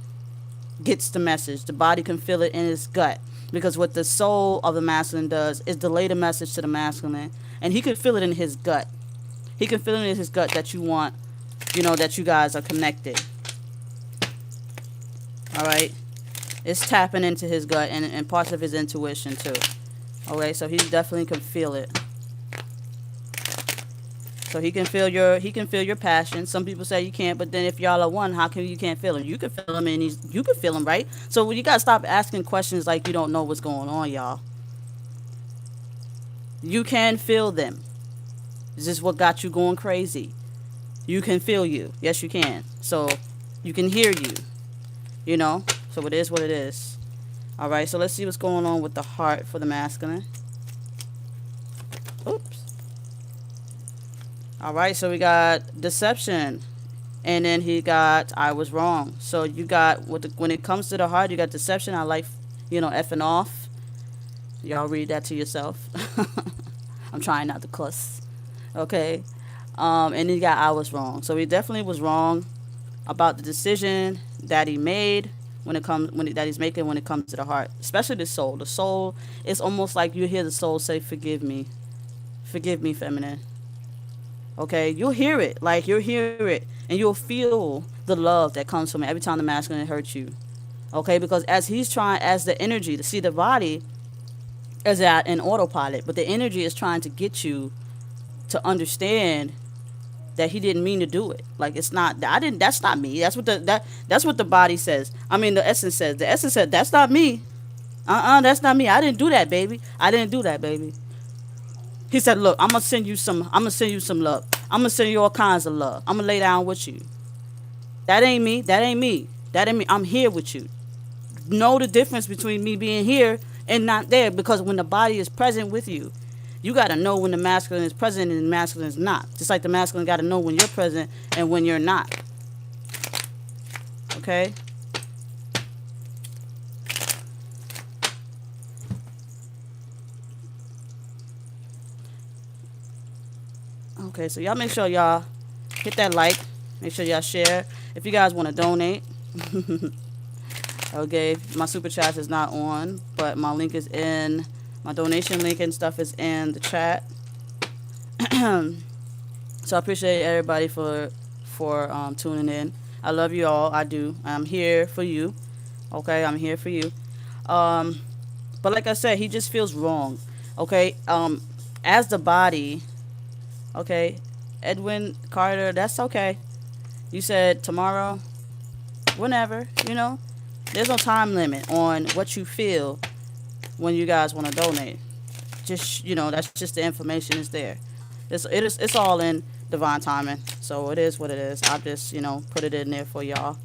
gets the message. The body can feel it in its gut. Because what the soul of the masculine does is delay the message to the masculine. And he can feel it in his gut. He can feel it in his gut that you want, that you guys are connected. All right? It's tapping into his gut and parts of his intuition too. All right? So he definitely can feel it. So he can feel your passion. Some people say you can't, but then if y'all are one, how come you can't feel him? You can feel him, and you can feel him, right? So you gotta stop asking questions like you don't know what's going on, y'all. You can feel them. Is this what got you going crazy? You can feel you. Yes, you can. So you can hear you. So it is what it is. All right. So let's see what's going on with the heart for the masculine. Oops. All right, so we got deception, and then he got I was wrong. So you got when it comes to the heart, you got deception. I like, effing off. Y'all read that to yourself. I'm trying not to cuss. Okay, and then you got I was wrong. So he definitely was wrong about the decision that he made that he's making when it comes to the heart, especially the soul. The soul is almost like you hear the soul say, "Forgive me, feminine." Okay, you'll hear it. Like, you'll hear it. And you'll feel the love that comes from it every time the masculine hurts you. Okay, because as the energy, to see the body is at an autopilot, but the energy is trying to get you to understand that he didn't mean to do it. Like, that's not me. That's what the body says. I mean, the essence says. The essence said, that's not me. That's not me. I didn't do that, baby. He said, look, I'm going to send you some love. I'm going to send you all kinds of love. I'm going to lay down with you. That ain't me. I'm here with you. Know the difference between me being here and not there, because when the body is present with you, you got to know when the masculine is present and the masculine is not. Just like the masculine got to know when you're present and when you're not. Okay? Okay, so y'all make sure y'all hit that like. Make sure y'all share. If you guys want to donate. Okay, my super chat is not on, but my link is in. My donation link and stuff is in the chat. So I appreciate everybody for tuning in. I love you all. I do. I'm here for you. Okay, I'm here for you. Um, but like I said, he just feels wrong. Okay. As the body. Okay, Edwin Carter. That's okay. You said tomorrow, whenever. There's no time limit on what you feel when you guys want to donate. Just that's just the information is there. It's all in divine timing. So it is what it is. I just put it in there for y'all.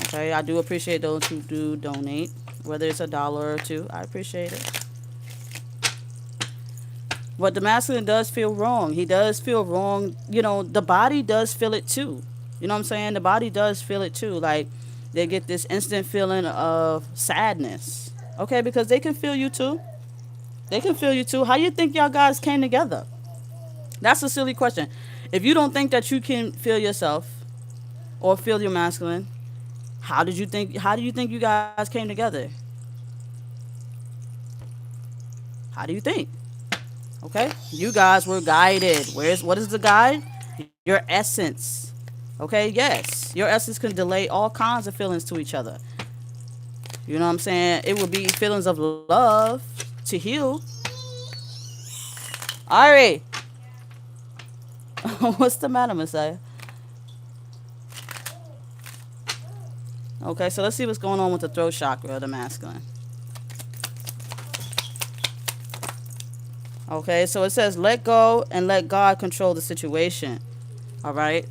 Okay, I do appreciate those who do donate, whether it's $1 or two. I appreciate it. But the masculine does feel wrong. He does feel wrong. The body does feel it too. You know what I'm saying? The body does feel it too. Like they get this instant feeling of sadness. Okay, because they can feel you too. They can feel you too. How you think y'all guys came together? That's a silly question. If you don't think that you can feel yourself or feel your masculine, how do you think you guys came together? How do you think? Okay? You guys were guided. What is the guide? Your essence. Okay? Yes. Your essence can delay all kinds of feelings to each other. You know what I'm saying? It would be feelings of love to heal. Alright. What's the matter, Messiah? Okay, so let's see what's going on with the throat chakra of the masculine. Okay, so it says let go and let God control the situation. All right.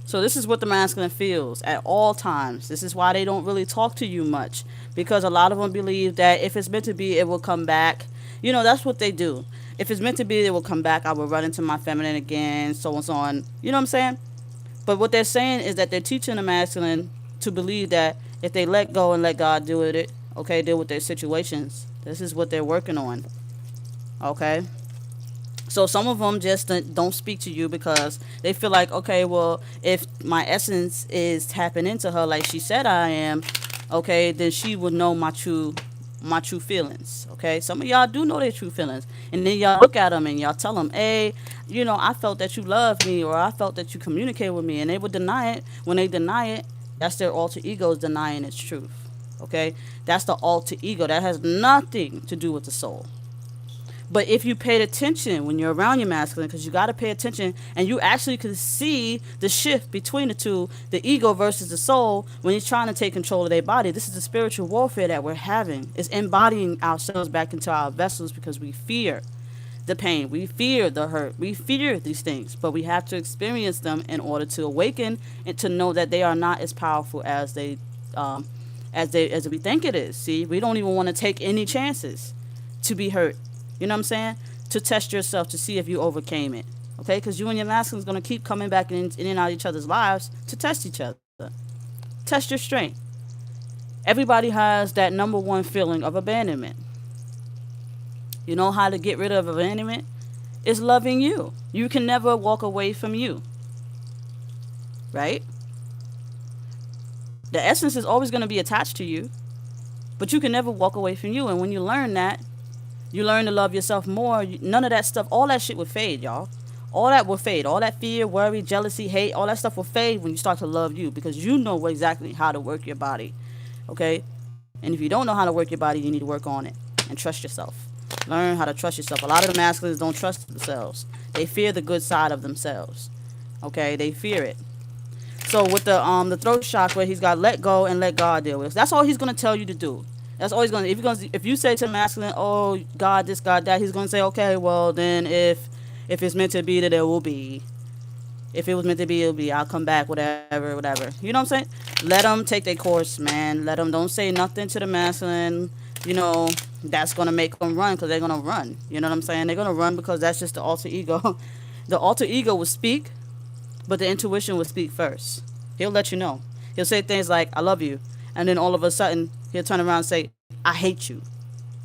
So this is what the masculine feels at all times. This is why they don't really talk to you much, because a lot of them believe that if it's meant to be, it will come back. That's what they do. If it's meant to be, it will come back. I will run into my feminine again, so and so on. You know what I'm saying? But what they're saying is that they're teaching the masculine to believe that if they let go and let God deal with it, okay, deal with their situations. This is what they're working on. Okay? So some of them just don't speak to you because they feel like, okay, well, if my essence is tapping into her like she said I am, okay, then she would know my true feelings. Okay, some of y'all do know their true feelings, and then y'all look at them and y'all tell them, hey, I felt that you loved me, or I felt that you communicate with me, and they would deny it. When they deny it, that's their alter egos denying its truth. Okay, that's the alter ego. That has nothing to do with the soul. But if you paid attention when you're around your masculine, because you got to pay attention, and you actually can see the shift between the two, the ego versus the soul, when he's trying to take control of their body. This is the spiritual warfare that we're having. It's embodying ourselves back into our vessels because we fear the pain. We fear the hurt. We fear these things. But we have to experience them in order to awaken and to know that they are not as powerful as as we think it is. See, we don't even want to take any chances to be hurt. You know what I'm saying? To test yourself to see if you overcame it. Okay? Because you and your masculine is going to keep coming back in and out of each other's lives to test each other. Test your strength. Everybody has that number one feeling of abandonment. You know how to get rid of abandonment? It's loving you. You can never walk away from you. Right? The essence is always going to be attached to you. But you can never walk away from you. And when you learn that, you learn to love yourself more. None of that stuff, all that shit will fade, y'all. All that will fade. All that fear, worry, jealousy, hate, all that stuff will fade when you start to love you, because you know exactly how to work your body. Okay? And if you don't know how to work your body, you need to work on it and trust yourself. Learn how to trust yourself. A lot of the masculines don't trust themselves. They fear the good side of themselves. Okay? They fear it. So with the throat chakra, he's got let go and let God deal with it. That's all he's going to tell you to do. That's always going to, if you say to the masculine, oh, God this, God that, he's going to say, okay, well, then if it's meant to be, that it will be. If it was meant to be, it'll be. I'll come back, whatever. You know what I'm saying? Let them take their course, man. Let them, don't say nothing to the masculine, that's going to make them run, because they're going to run. You know what I'm saying? They're going to run because that's just the alter ego. The alter ego will speak, but the intuition will speak first. He'll let you know. He'll say things like, I love you. And then all of a sudden, he'll turn around and say, I hate you.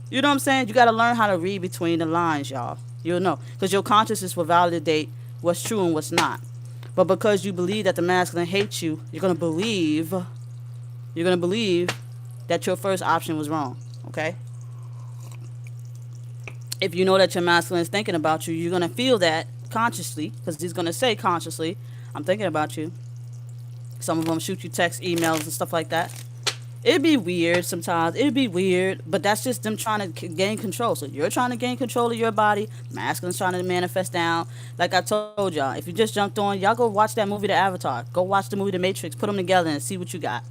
You know what I'm saying? You got to learn how to read between the lines, y'all. You'll know. Because your consciousness will validate what's true and what's not. But because you believe that the masculine hates you, you're going to believe that your first option was wrong. Okay? If you know that your masculine is thinking about you, you're going to feel that consciously. Because he's going to say consciously, I'm thinking about you. Some of them shoot you text, emails, and stuff like that. It'd be weird sometimes. It'd be weird, but that's just them trying to gain control. So you're trying to gain control of your body. Masculine's trying to manifest down. Like I told y'all, if you just jumped on, y'all go watch that movie, The Avatar. Go watch the movie, The Matrix. Put them together and see what you got.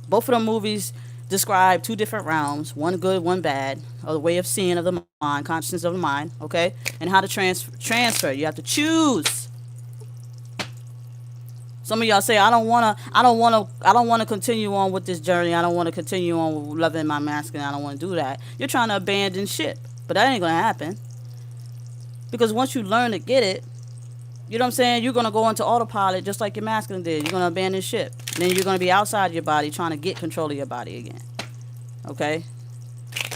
Both of them movies describe two different realms, one good, one bad, a way of seeing of the mind, consciousness of the mind, okay? And how to transfer. You have to choose. Some of y'all say, I don't wanna continue on with this journey. I don't want to continue on with loving my masculine. I don't want to do that. You're trying to abandon ship. But that ain't gonna happen. Because once you learn to get it, you know what I'm saying, you're gonna go into autopilot just like your masculine did. You're gonna abandon ship. Then you're gonna be outside your body trying to get control of your body again. Okay?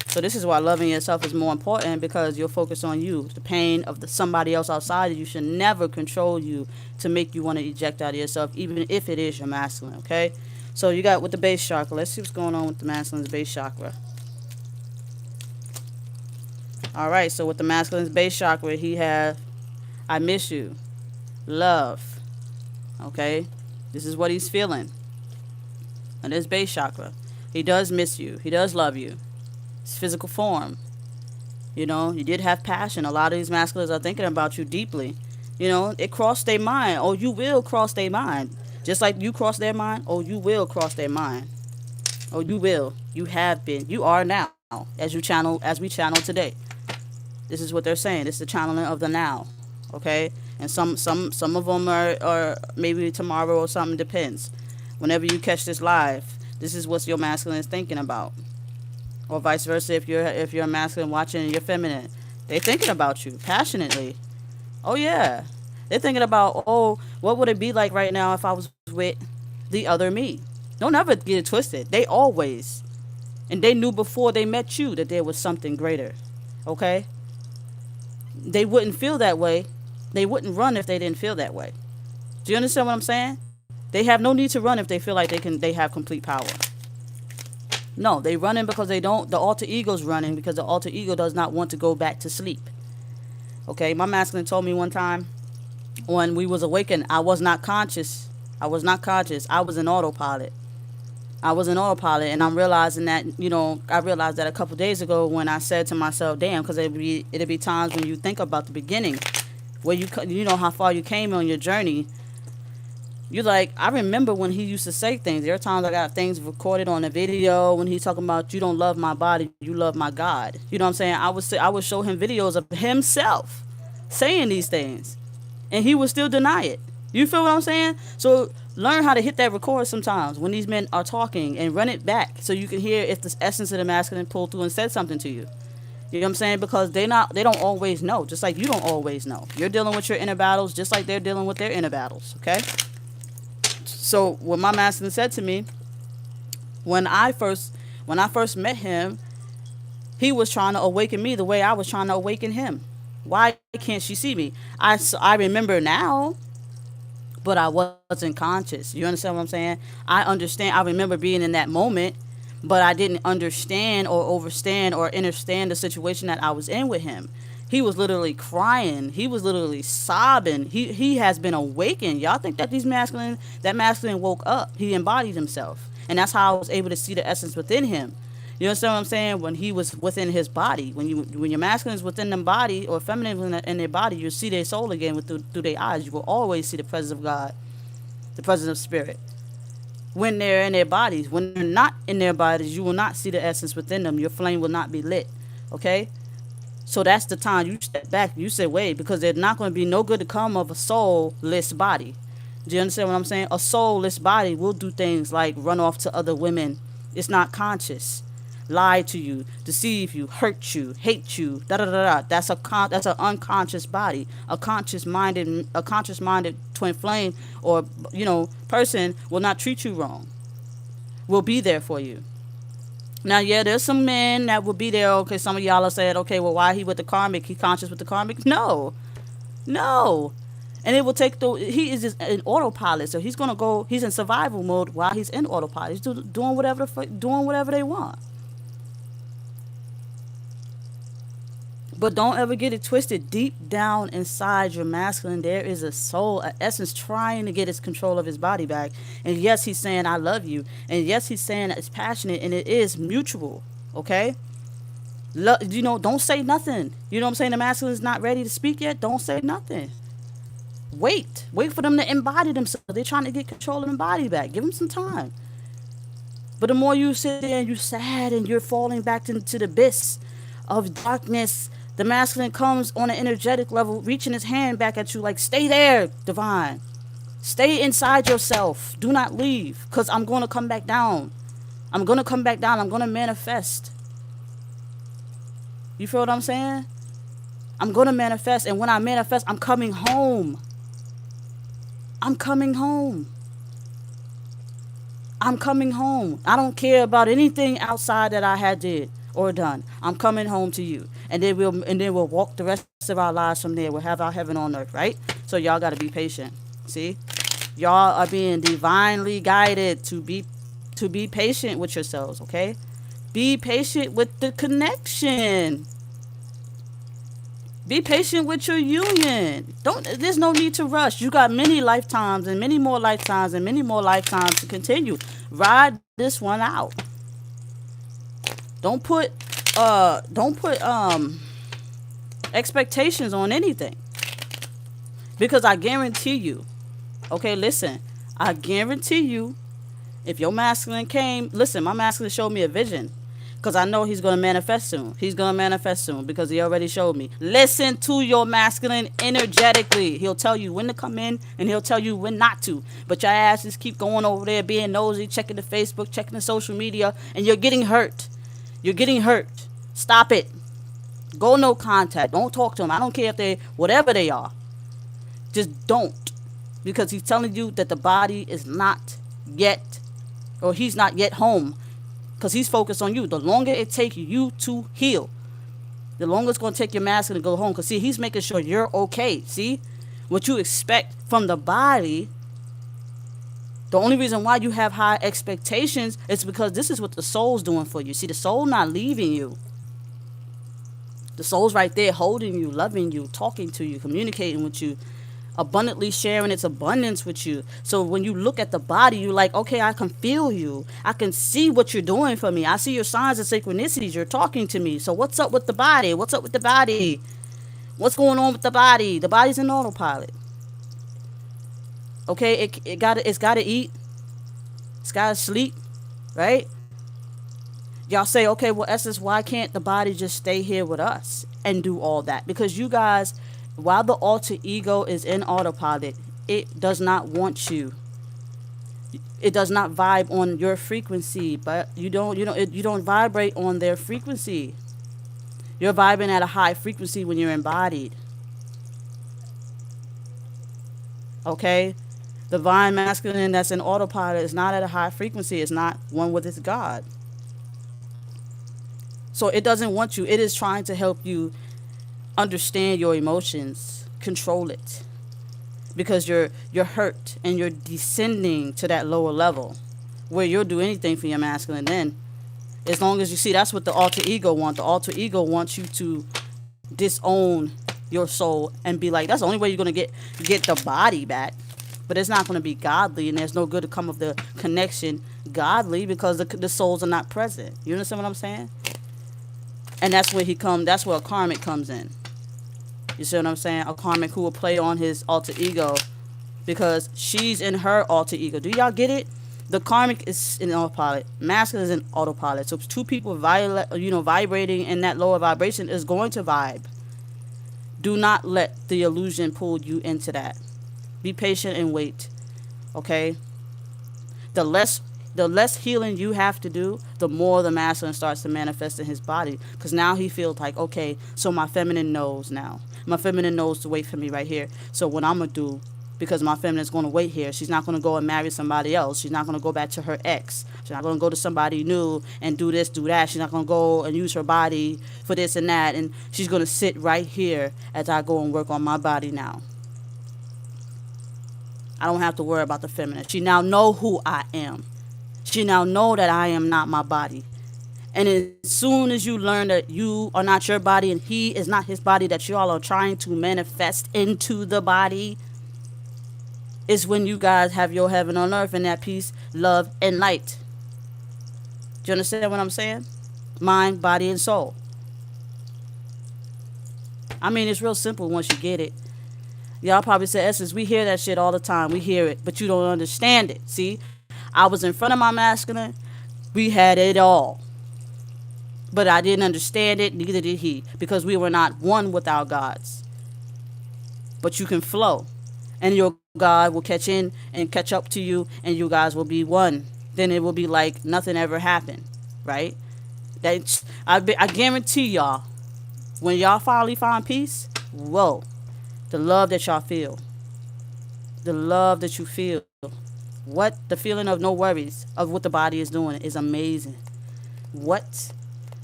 So this is why loving yourself is more important, because you'll focus on you. The pain of somebody else outside of you should never control you to make you want to eject out of yourself, even if it is your masculine, okay? So you got with the base chakra. Let's see what's going on with the masculine's base chakra. All right, so with the masculine's base chakra, he have, I miss you, love, okay? This is what he's feeling. And his base chakra. He does miss you. He does love you. It's physical form. You know, you did have passion. A lot of these masculines are thinking about you deeply. You know, it crossed their mind. Oh, you will cross their mind. Just like you cross their mind. Oh, you will cross their mind. Oh, you will. You have been. You are now. As we channel today. This is what they're saying. It's the channeling of the now. Okay? And some of them are maybe tomorrow or something, depends. Whenever you catch this live, this is what your masculine is thinking about. Or vice versa, if you're a masculine watching your feminine, they're thinking about you passionately. Oh yeah, they're thinking about, oh, what would it be like right now if I was with the other me? Don't ever get it twisted. They always, and they knew before they met you that there was something greater. Okay, they wouldn't feel that way. They wouldn't run if they didn't feel that way. Do you understand what I'm saying? They have no need to run if they feel like they have complete power. No, they running because they don't. The alter ego's running because the alter ego does not want to go back to sleep. Okay, my masculine told me one time when we was awakened, I was not conscious. I was not conscious. I was in autopilot. And I'm realizing that, you know, I realized that a couple days ago when I said to myself, damn, because it'd be times when you think about the beginning, where you know how far you came on your journey. You're like, I remember when he used to say things. There are times I got things recorded on a video when he's talking about, you don't love my body, you love my God. You know what I'm saying? I would show him videos of himself saying these things, and he would still deny it. You feel what I'm saying? So learn how to hit that record sometimes when these men are talking, and run it back so you can hear if the essence of the masculine pulled through and said something to you. You know what I'm saying? Because they don't always know, just like you don't always know. You're dealing with your inner battles just like they're dealing with their inner battles, okay? So what my masculine said to me, when I first met him, he was trying to awaken me the way I was trying to awaken him. Why can't she see me? I remember now, but I wasn't conscious. You understand what I'm saying? I understand. I remember being in that moment, but I didn't understand or understand the situation that I was in with him. He was literally crying. He was literally sobbing. He has been awakened. Y'all think that that masculine woke up. He embodied himself. And that's how I was able to see the essence within him. You understand what I'm saying? When he was within his body. When your masculine is within their body, or feminine in their body, you see their soul again through their eyes. You will always see the presence of God, the presence of spirit. When they're in their bodies. When they're not in their bodies, you will not see the essence within them. Your flame will not be lit. Okay? So that's the time you step back. You say, wait, because there's not going to be no good to come of a soulless body. Do you understand what I'm saying? A soulless body will do things like run off to other women. It's not conscious. Lie to you, deceive you, hurt you, hate you, da da da da. That's an unconscious body. A conscious minded twin flame, or person will not treat you wrong. Will be there for you. Now, yeah, there's some men that will be there. Okay, some of y'all are saying, okay, well, why he with the karmic? He conscious with the karmic? No. And it will take he is just in autopilot, so he's gonna go. He's in survival mode while he's in autopilot. He's doing whatever they want. But don't ever get it twisted. Deep down inside your masculine, there is a soul, an essence trying to get its control of his body back. And yes, he's saying, I love you. And yes, he's saying that it's passionate and it is mutual. Okay? Don't say nothing. You know what I'm saying? The masculine is not ready to speak yet. Don't say nothing. Wait. Wait for them to embody themselves. They're trying to get control of their body back. Give them some time. But the more you sit there and you're sad and you're falling back into the abyss of darkness, the masculine comes on an energetic level, reaching his hand back at you like, stay there, divine. Stay inside yourself. Do not leave, because I'm going to come back down. I'm going to come back down. I'm going to manifest. You feel what I'm saying? I'm going to manifest, and when I manifest, I'm coming home. I'm coming home. I'm coming home. I don't care about anything outside that I had did or done. I'm coming home to you. And then we'll walk the rest of our lives from there. We'll have our heaven on earth, right? So y'all got to be patient. See? Y'all are being divinely guided to be patient with yourselves, okay? Be patient with the connection. Be patient with your union. There's no need to rush. You got many lifetimes and many more lifetimes and many more lifetimes to continue. Ride this one out. Don't put expectations on anything. Because I guarantee you, okay, listen, I guarantee you, if your masculine came, listen, my masculine showed me a vision. Because I know he's going to manifest soon. He's going to manifest soon because he already showed me. Listen to your masculine energetically. He'll tell you when to come in and he'll tell you when not to. But your asses keep going over there being nosy, checking the Facebook, checking the social media, and you're getting hurt. You're getting hurt. Stop it. Go no contact. Don't talk to them. I don't care if they, whatever they are. Just don't. Because he's telling you that the body is not yet, or he's not yet home. Because he's focused on you. The longer it takes you to heal, the longer it's going to take your masculine to go home. Because, see, he's making sure you're okay. See? What you expect from the body, the only reason why you have high expectations is because this is what the soul's doing for you. See, the soul not leaving you. The soul's right there holding you, loving you, talking to you, communicating with you, abundantly sharing its abundance with you. So when you look at the body, you're like, okay, I can feel you. I can see what you're doing for me. I see your signs and synchronicities. You're talking to me. So what's up with the body? What's up with the body? What's going on with the body? The body's in autopilot. Okay, it's gotta eat. It's gotta sleep, right? Y'all say, okay, well, Essence, why can't the body just stay here with us and do all that? Because you guys, while the alter ego is in autopilot, it does not want you. It does not vibe on your frequency, but you don't vibrate on their frequency. You're vibing at a high frequency when you're embodied. Okay? The divine masculine that's in autopilot is not at a high frequency. It's not one with its God. So it doesn't want you. It is trying to help you understand your emotions, control it, because you're hurt and you're descending to that lower level where you'll do anything for your masculine. Then, as long as you see, that's what the alter ego wants. The alter ego wants you to disown your soul and be like, that's the only way you're gonna get the body back. But it's not gonna be godly, and there's no good to come of the connection godly because the souls are not present. You understand what I'm saying? And that's where that's where a karmic comes in. You see what I'm saying? A karmic who will play on his alter ego because she's in her alter ego. Do y'all get it? The karmic is in autopilot. Masculine is in autopilot. So two people vibrating in that lower vibration is going to vibe. Do not let the illusion pull you into that. Be patient and wait. Okay? The less healing you have to do, the more the masculine starts to manifest in his body. Because now he feels like, okay, so my feminine knows now. My feminine knows to wait for me right here. So what I'm going to do, because my feminine's going to wait here, she's not going to go and marry somebody else. She's not going to go back to her ex. She's not going to go to somebody new and do this, do that. She's not going to go and use her body for this and that. And she's going to sit right here as I go and work on my body now. I don't have to worry about the feminine. She now know who I am. She now know that I am not my body. And as soon as you learn that you are not your body and he is not his body, that you all are trying to manifest into the body, is when you guys have your heaven on earth in that peace, love, and light. Do you understand what I'm saying? Mind, body, and soul. I mean, it's real simple once you get it. Y'all probably say, Essence, we hear that shit all the time. We hear it, but you don't understand it. See, I was in front of my masculine. We had it all. But I didn't understand it, neither did he, because we were not one with our gods. But you can flow, and your God will catch in and catch up to you, and you guys will be one. Then it will be like nothing ever happened, right? I guarantee y'all, when y'all finally find peace, whoa, the love that y'all feel, the love that you feel, what the feeling of no worries of what the body is doing is amazing. What?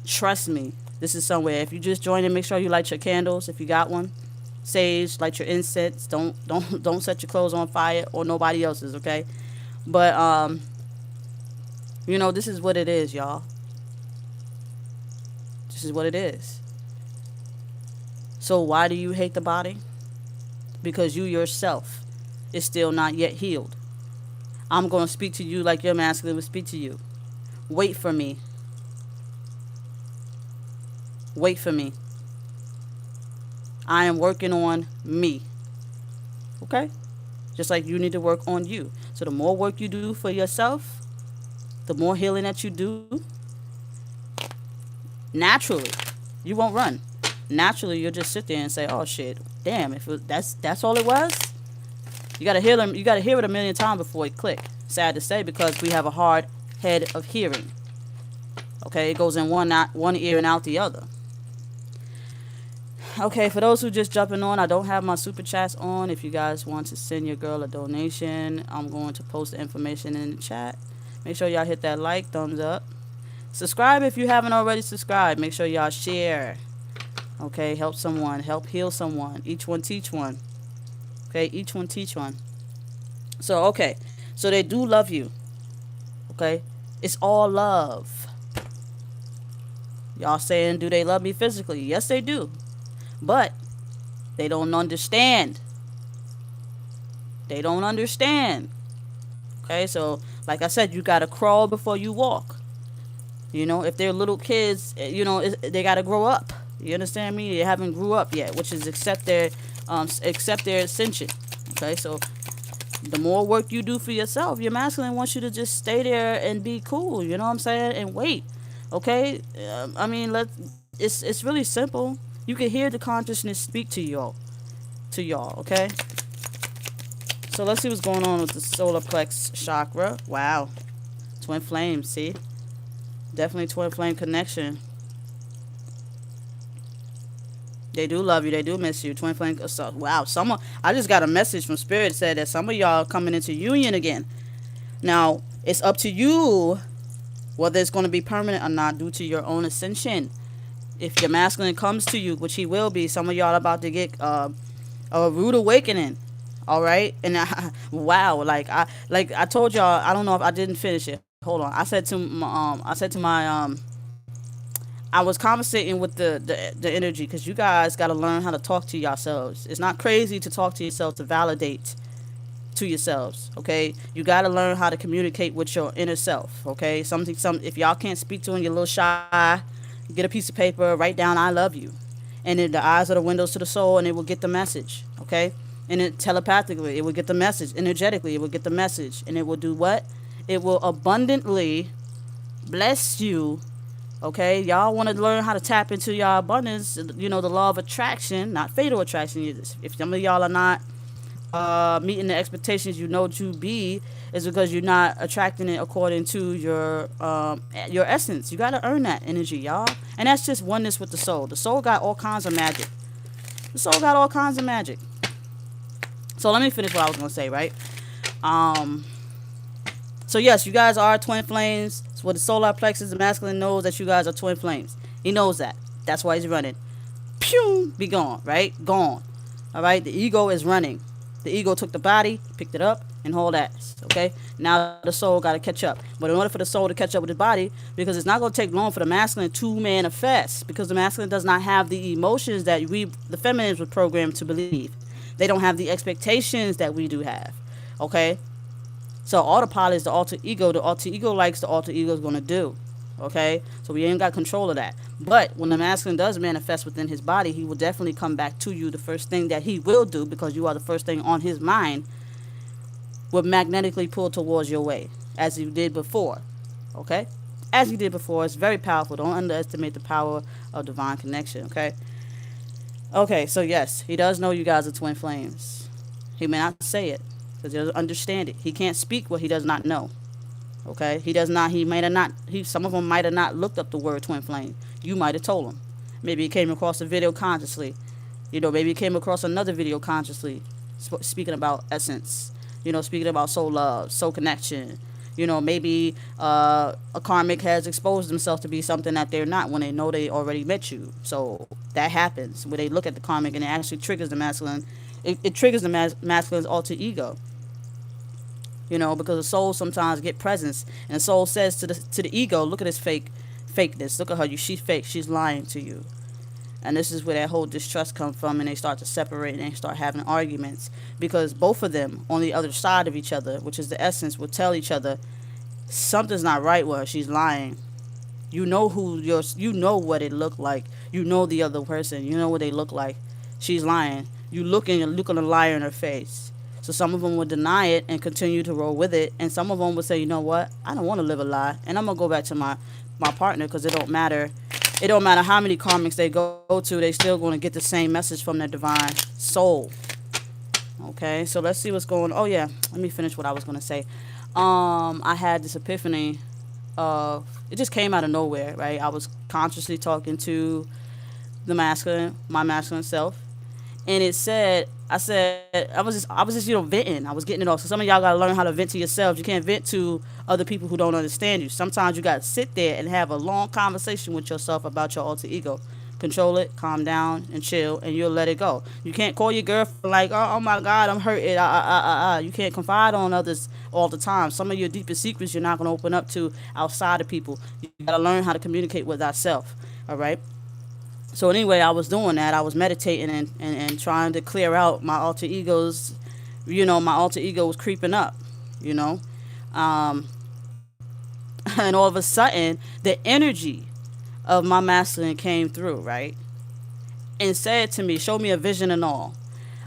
Trust me, this is somewhere. If you just join in, make sure you light your candles if you got one. Sage, light your incense. Don't set your clothes on fire or nobody else's, okay? But this is what it is, y'all. This is what it is. So why do you hate the body? Because you yourself is still not yet healed. I'm going to speak to you like your masculine would speak to you. Wait for me. Wait for me. I am working on me. Okay? Just like you need to work on you. So the more work you do for yourself, the more healing that you do, naturally, you won't run. Naturally, you'll just sit there and say, "Oh shit, damn! That's all it was." You gotta hear them. You gotta hear it a million times before it click. Sad to say, because we have a hard head of hearing. Okay, it goes in one ear and out the other. Okay, for those who just jumping on, I don't have my super chats on. If you guys want to send your girl a donation, I'm going to post the information in the chat. Make sure y'all hit that like, thumbs up. Subscribe if you haven't already subscribed. Make sure y'all share. Okay, help someone. Help heal someone. Each one teach one. Okay, each one teach one. So, okay. So they do love you. Okay? It's all love. Y'all saying, do they love me physically? Yes, they do. But they don't understand. They don't understand. Okay, so like I said, you got to crawl before you walk. If they're little kids, they got to grow up. You understand me? They haven't grew up yet, which is accept their ascension. Okay, so the more work you do for yourself, your masculine wants you to just stay there and be cool. You know what I'm saying? And wait. Okay, it's really simple. You can hear the consciousness speak to y'all. Okay. So let's see what's going on with the solar plex chakra. Wow, twin flame. See, definitely twin flame connection. They do love you. They do miss you. Twin flame. So, wow. I just got a message from Spirit said that some of y'all coming into union again. Now, it's up to you whether it's going to be permanent or not due to your own ascension. If your masculine comes to you, which he will be, some of y'all about to get a rude awakening. All right? And wow, like I told y'all, I don't know if I didn't finish it. Hold on. I was conversating with the energy, because you guys got to learn how to talk to yourselves. It's not crazy to talk to yourself, to validate to yourselves, okay? You got to learn how to communicate with your inner self, okay? If y'all can't speak to it and you're a little shy, get a piece of paper, write down "I love you," and then the eyes are the windows to the soul, and it will get the message, okay? And it telepathically, it will get the message. Energetically, it will get the message, and it will do what? It will abundantly bless you. Okay, y'all want to learn how to tap into your abundance, the law of attraction, not fatal attraction. If some of y'all are not meeting the expectations to be, is because you're not attracting it according to your essence. You got to earn that energy, y'all. And that's just oneness with the soul. The soul got all kinds of magic. So let me finish what I was going to say, right? So yes, you guys are twin flames. So with the solar plexus, the masculine knows that you guys are twin flames. He knows that. That's why he's running. Pew! Be gone, right? Gone. All right? The ego is running. The ego took the body, picked it up, and hauled ass. Okay? Now the soul got to catch up. But in order for the soul to catch up with the body, because it's not going to take long for the masculine to manifest, because the masculine does not have the emotions that the feminines, were programmed to believe. They don't have the expectations that we do have. Okay? So autopilot is the alter ego. The alter ego likes the alter ego is going to do. Okay? So we ain't got control of that. But when the masculine does manifest within his body, he will definitely come back to you. The first thing that he will do, because you are the first thing on his mind, will magnetically pull towards your way, as you did before. Okay? As you did before. It's very powerful. Don't underestimate the power of divine connection. Okay? Okay, so yes, he does know you guys are twin flames. He may not say it, because he doesn't understand it. He can't speak what he does not know. Okay? He does not, he might have not, some of them might have not looked up the word twin flame. You might have told him. Maybe he came across a video consciously. Maybe he came across another video consciously, speaking about essence. Speaking about soul love, soul connection. Maybe a karmic has exposed themselves to be something that they're not when they know they already met you. So that happens where they look at the karmic and it actually triggers the masculine. It triggers the masculine's alter ego. Because the soul sometimes get presence, and the soul says to the ego, look at this fakeness. Look at her. She's fake. She's lying to you. And this is where that whole distrust comes from, and they start to separate and they start having arguments, because both of them on the other side of each other, which is the essence, will tell each other something's not right with her. She's lying. You know what it looked like. You know the other person. You know what they look like. She's lying. You look a liar in her face. So some of them would deny it and continue to roll with it, and some of them would say, you know what, I don't want to live a lie, and I'm gonna go back to my partner, because it don't matter. It don't matter how many karmics they go to, they still going to get the same message from their divine soul. Okay, so let's see what's going on. Oh yeah, let me finish what I was going to say. I had this epiphany. It just came out of nowhere, right? I was consciously talking to my masculine self, and I was just venting. I was getting it off. So some of y'all got to learn how to vent to yourselves. You can't vent to other people who don't understand you. Sometimes you got to sit there and have a long conversation with yourself about your alter ego. Control it, calm down, and chill, and you'll let it go. You can't call your girlfriend like, oh my God, I'm hurting. You can't confide on others all the time. Some of your deepest secrets you're not going to open up to outside of people. You got to learn how to communicate with thyself. All right? So anyway, I was doing that. I was meditating and trying to clear out my alter egos. My alter ego was creeping up, and all of a sudden, the energy of my masculine came through, right? And said to me, showed me a vision and all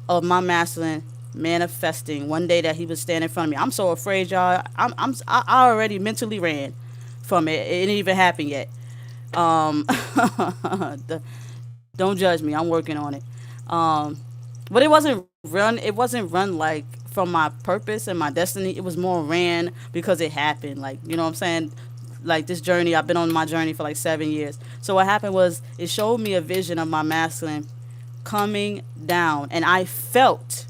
of my masculine manifesting one day that he was standing in front of me. I'm so afraid, y'all. I already mentally ran from it. It didn't even happen yet. Don't judge me. I'm working on it. But it wasn't run like from my purpose and my destiny. It was more ran because it happened. Like, you know what I'm saying? Like this journey, I've been on my journey for like 7 years. So what happened was it showed me a vision of my masculine coming down, and I felt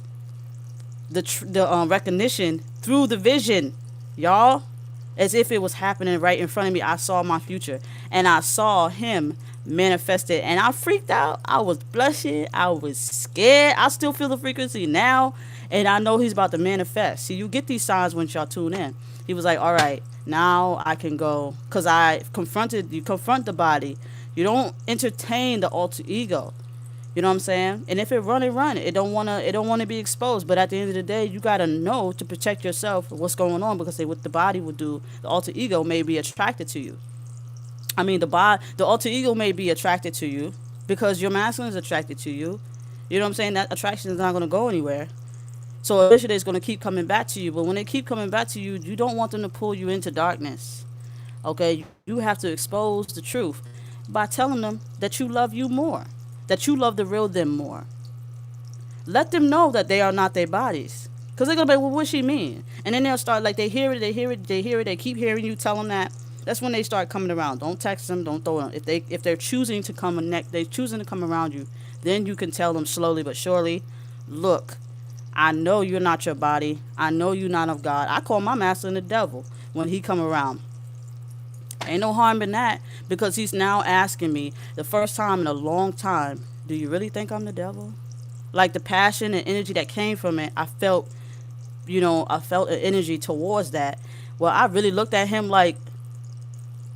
the recognition through the vision, y'all, as if it was happening right in front of me. I saw my future, and I saw him manifested, and I freaked out. I was blushing. I was scared. I still feel the frequency now, and I know he's about to manifest. See, you get these signs when y'all tune in. He was like, all right, now I can go, because you confront the body. You don't entertain the alter ego. You know what I'm saying? And if it run, it don't wanna be exposed. But at the end of the day, you gotta know to protect yourself what's going on, because what the body will do, the alter ego may be attracted to you. I mean, the alter ego may be attracted to you because your masculine is attracted to you. You know what I'm saying? That attraction is not gonna go anywhere. So eventually it's gonna keep coming back to you. But when they keep coming back to you, you don't want them to pull you into darkness. Okay? You have to expose the truth by telling them that you love you more, that you love the real them more. Let them know that they are not their bodies. Because they're going to be, well, what she mean? And then they'll start, like, they hear it, they keep hearing you tell them that. That's when they start coming around. Don't text them, don't throw them. If they're choosing to come around you, then you can tell them slowly but surely, look, I know you're not your body. I know you're not of God. I call my master the devil when he come around. Ain't no harm in that, because he's now asking me, the first time in a long time, do you really think I'm the devil? Like the passion and energy that came from it, I felt, I felt an energy towards that. Well, I really looked at him like,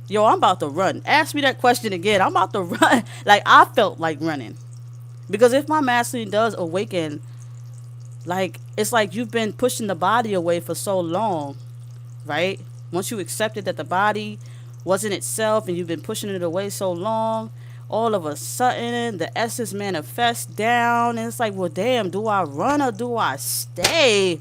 yo, I'm about to run. Ask me that question again. I'm about to run. Like, I felt like running. Because if my masculine does awaken, like, it's like you've been pushing the body away for so long, right? Once you accepted that the body wasn't itself and you've been pushing it away so long, all of a sudden the essence manifests down. And it's like, well, damn, do I run or do I stay?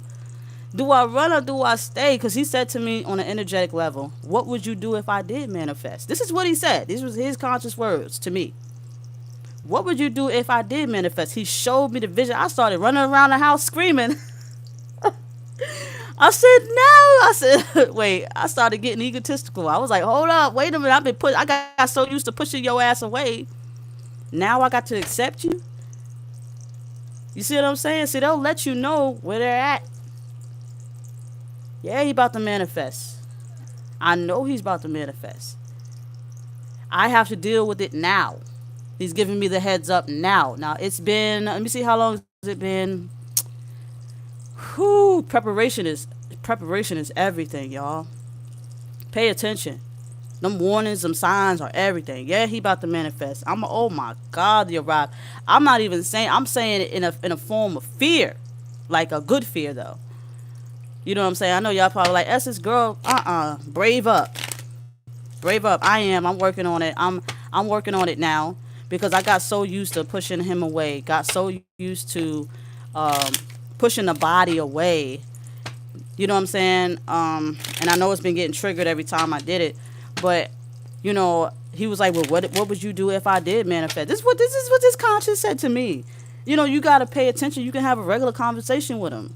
Do I run or do I stay? Because he said to me on an energetic level, what would you do if I did manifest? This is what he said. These was his conscious words to me. What would you do if I did manifest? He showed me the vision. I started running around the house screaming. I said, no. I said, wait, I started getting egotistical. I was like, hold up, wait a minute. I got so used to pushing your ass away. Now I got to accept you. You see what I'm saying? See, they'll let you know where they're at. Yeah, he about to manifest. I know he's about to manifest. I have to deal with it now. He's giving me the heads up now. Now, it's been, let me see, how long has it been? Whew, preparation is everything, y'all. Pay attention. Them warnings, them signs are everything. Yeah, he about to manifest. Oh my God, the arrival. I'm not even saying, I'm saying it in a form of fear. Like a good fear, though. You know what I'm saying? I know y'all probably like, Essence, girl, brave up. Brave up. I am. I'm working on it. I'm working on it now because I got so used to pushing him away. Got so used to pushing the body away. You know what I'm saying? And I know it's been getting triggered every time I did it. But, he was like, well, what would you do if I did manifest? This is what this conscious said to me. You got to pay attention. You can have a regular conversation with him.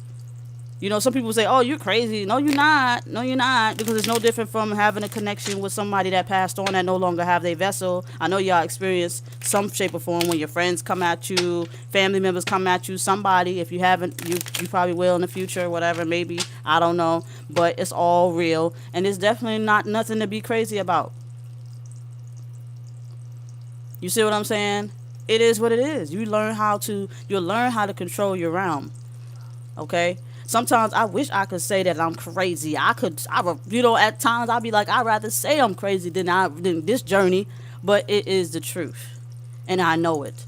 Some people say, oh, you're crazy. No, you're not. No, you're not. Because it's no different from having a connection with somebody that passed on that no longer have their vessel. I know y'all experience some shape or form when your friends come at you, family members come at you, somebody. If you haven't, you probably will in the future, whatever, maybe. I don't know. But it's all real. And it's definitely not nothing to be crazy about. You see what I'm saying? It is what it is. You'll learn how to control your realm. Okay? Sometimes I wish I could say that I'm crazy. At times I'll be like, I'd rather say I'm crazy than this journey, but it is the truth. And I know it.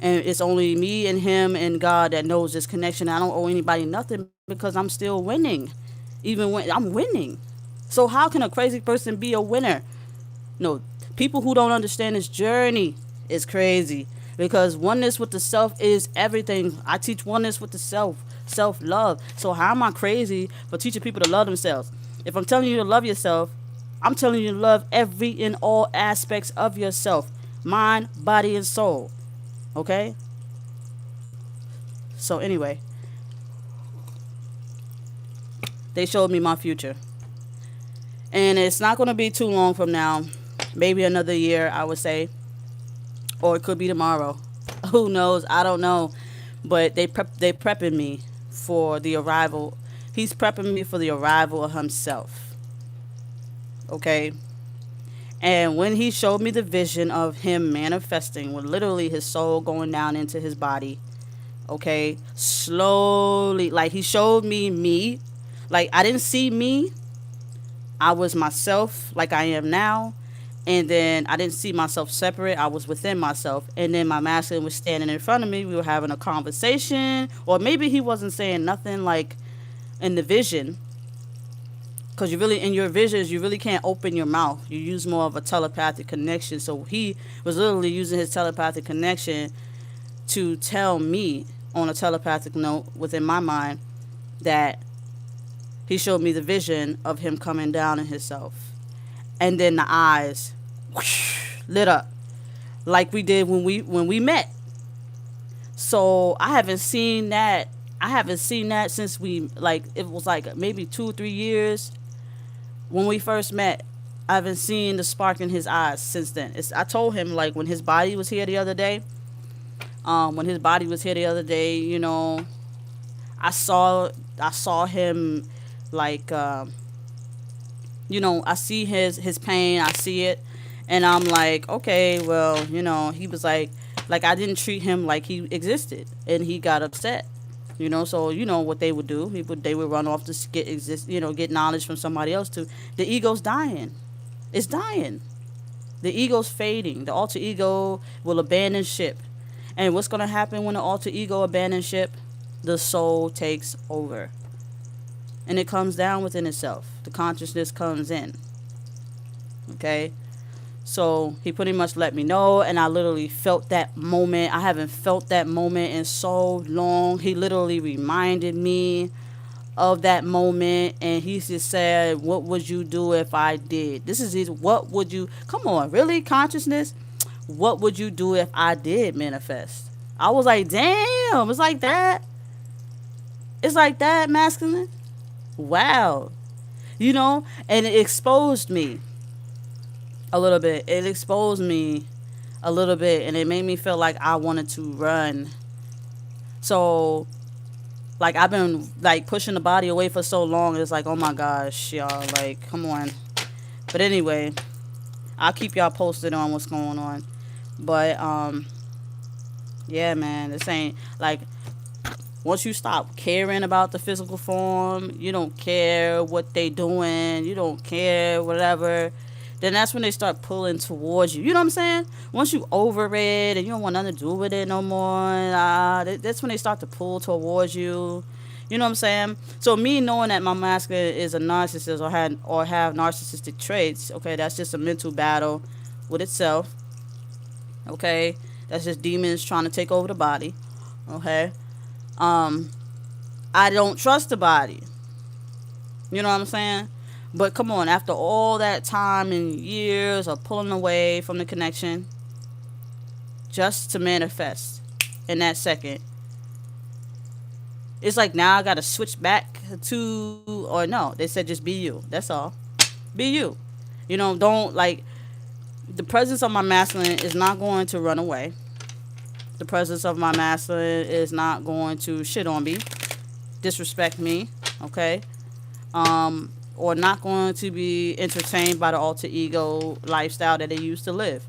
And it's only me and him and God that knows this connection. I don't owe anybody nothing because I'm still winning. Even when I'm winning. So how can a crazy person be a winner? No, people who don't understand this journey is crazy. Because oneness with the self is everything. I teach oneness with the self-love. So how am I crazy for teaching people to love themselves? If I'm telling you to love yourself, I'm telling you to love every and all aspects of yourself. Mind, body, and soul. Okay? So anyway, they showed me my future. And it's not going to be too long from now. Maybe another year, I would say. Or it could be tomorrow. Who knows? I don't know. But they prepping me for the arrival. He's prepping me for the arrival of himself. Okay? And when he showed me the vision of him manifesting, with literally his soul going down into his body, okay? Slowly, like he showed me. Like I didn't see me. I was myself like I am now. And then I didn't see myself separate. I was within myself. And then my masculine was standing in front of me. We were having a conversation. Or maybe he wasn't saying nothing like in the vision. Because in your visions, you really can't open your mouth. You use more of a telepathic connection. So he was literally using his telepathic connection to tell me on a telepathic note within my mind that he showed me the vision of him coming down in himself. And then the eyes lit up like we did when we met. So I haven't seen that since it was like maybe 2 or 3 years when we first met. I haven't seen the spark in his eyes since then. I told him, like, when his body was here the other day, I saw him, like, I see his pain, I see it, and I'm like, okay, well, he was like, Like I didn't treat him like he existed, and he got upset. So you know what they would do. They would run off to get knowledge from somebody else. To the ego's dying. It's dying. The ego's fading. The alter ego will abandon ship. And what's going to happen when the alter ego abandons ship? The soul takes over. And it comes down within itself. The consciousness comes in. Okay? So he pretty much let me know, and I literally felt that moment. I haven't felt that moment in so long. He literally reminded me of that moment, and he just said, what would you do if I did? This is his, what would you, come on, really, consciousness? What would you do if I did manifest? I was like, damn, it's like that. It's like that, masculine. Wow. And it exposed me a little bit. It exposed me a little bit, and it made me feel like I wanted to run. So, like, I've been, like, pushing the body away for so long. It's like, oh, my gosh, y'all. Like, come on. But anyway, I'll keep y'all posted on what's going on. But, yeah, man, this ain't, like, once you stop caring about the physical form, you don't care what they doing, you don't care, whatever, then that's when they start pulling towards you. You know what I'm saying? Once you over it and you don't want nothing to do with it no more, that's when they start to pull towards you. You know what I'm saying? So me knowing that my masculine is a narcissist or have narcissistic traits, okay, that's just a mental battle with itself. Okay? That's just demons trying to take over the body. Okay? I don't trust the body. You know what I'm saying? But come on, after all that time and years of pulling away from the connection, just to manifest in that second, it's like now I gotta switch back to, or no, they said just be you. That's all. Be you. Don't, like, the presence of my masculine is not going to run away. The presence of my masculine is not going to shit on me, disrespect me, okay? Or not going to be entertained by the alter ego lifestyle that they used to live.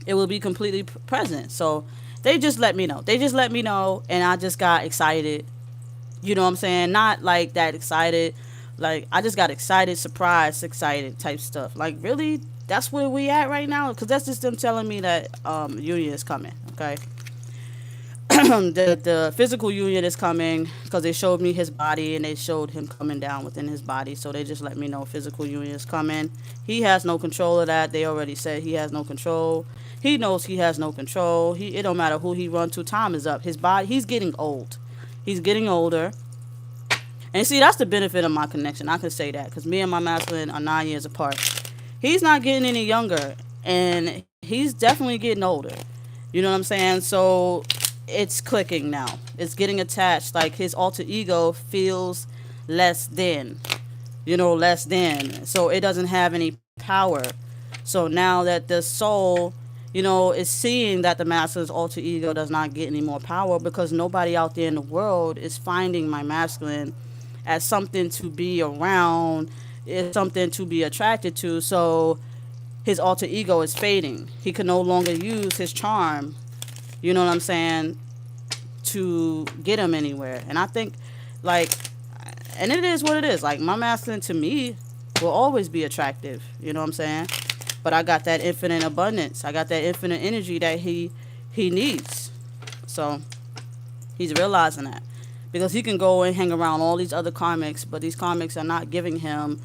It will be completely present. So they just let me know. And I just got excited. You know what I'm saying? Not like that excited. Like, I just got excited, surprised, excited type stuff. Like, really? That's where we at right now? Because that's just them telling me that union is coming, okay? the physical union is coming because they showed me his body and they showed him coming down within his body. So they just let me know physical union is coming. He has no control of that. They already said he has no control. He knows he has no control. It don't matter who he run to. Time is up. His body, he's getting old. He's getting older. And see, that's the benefit of my connection. I can say that because me and my masculine are 9 years apart. He's not getting any younger, and he's definitely getting older. You know what I'm saying? So it's clicking now. It's getting attached. Like, his alter ego feels less than. So it doesn't have any power. So now that the soul, is seeing that the masculine's alter ego does not get any more power, because nobody out there in the world is finding my masculine as something to be around, is something to be attracted to. So his alter ego is fading. He can no longer use his charm, you know what I'm saying, to get him anywhere. And I think, like, and it is what it is. Like, my masculine to me will always be attractive, you know what I'm saying? But I got that infinite abundance. I got that infinite energy that he needs. So he's realizing that. Because he can go and hang around all these other karmics, but these karmics are not giving him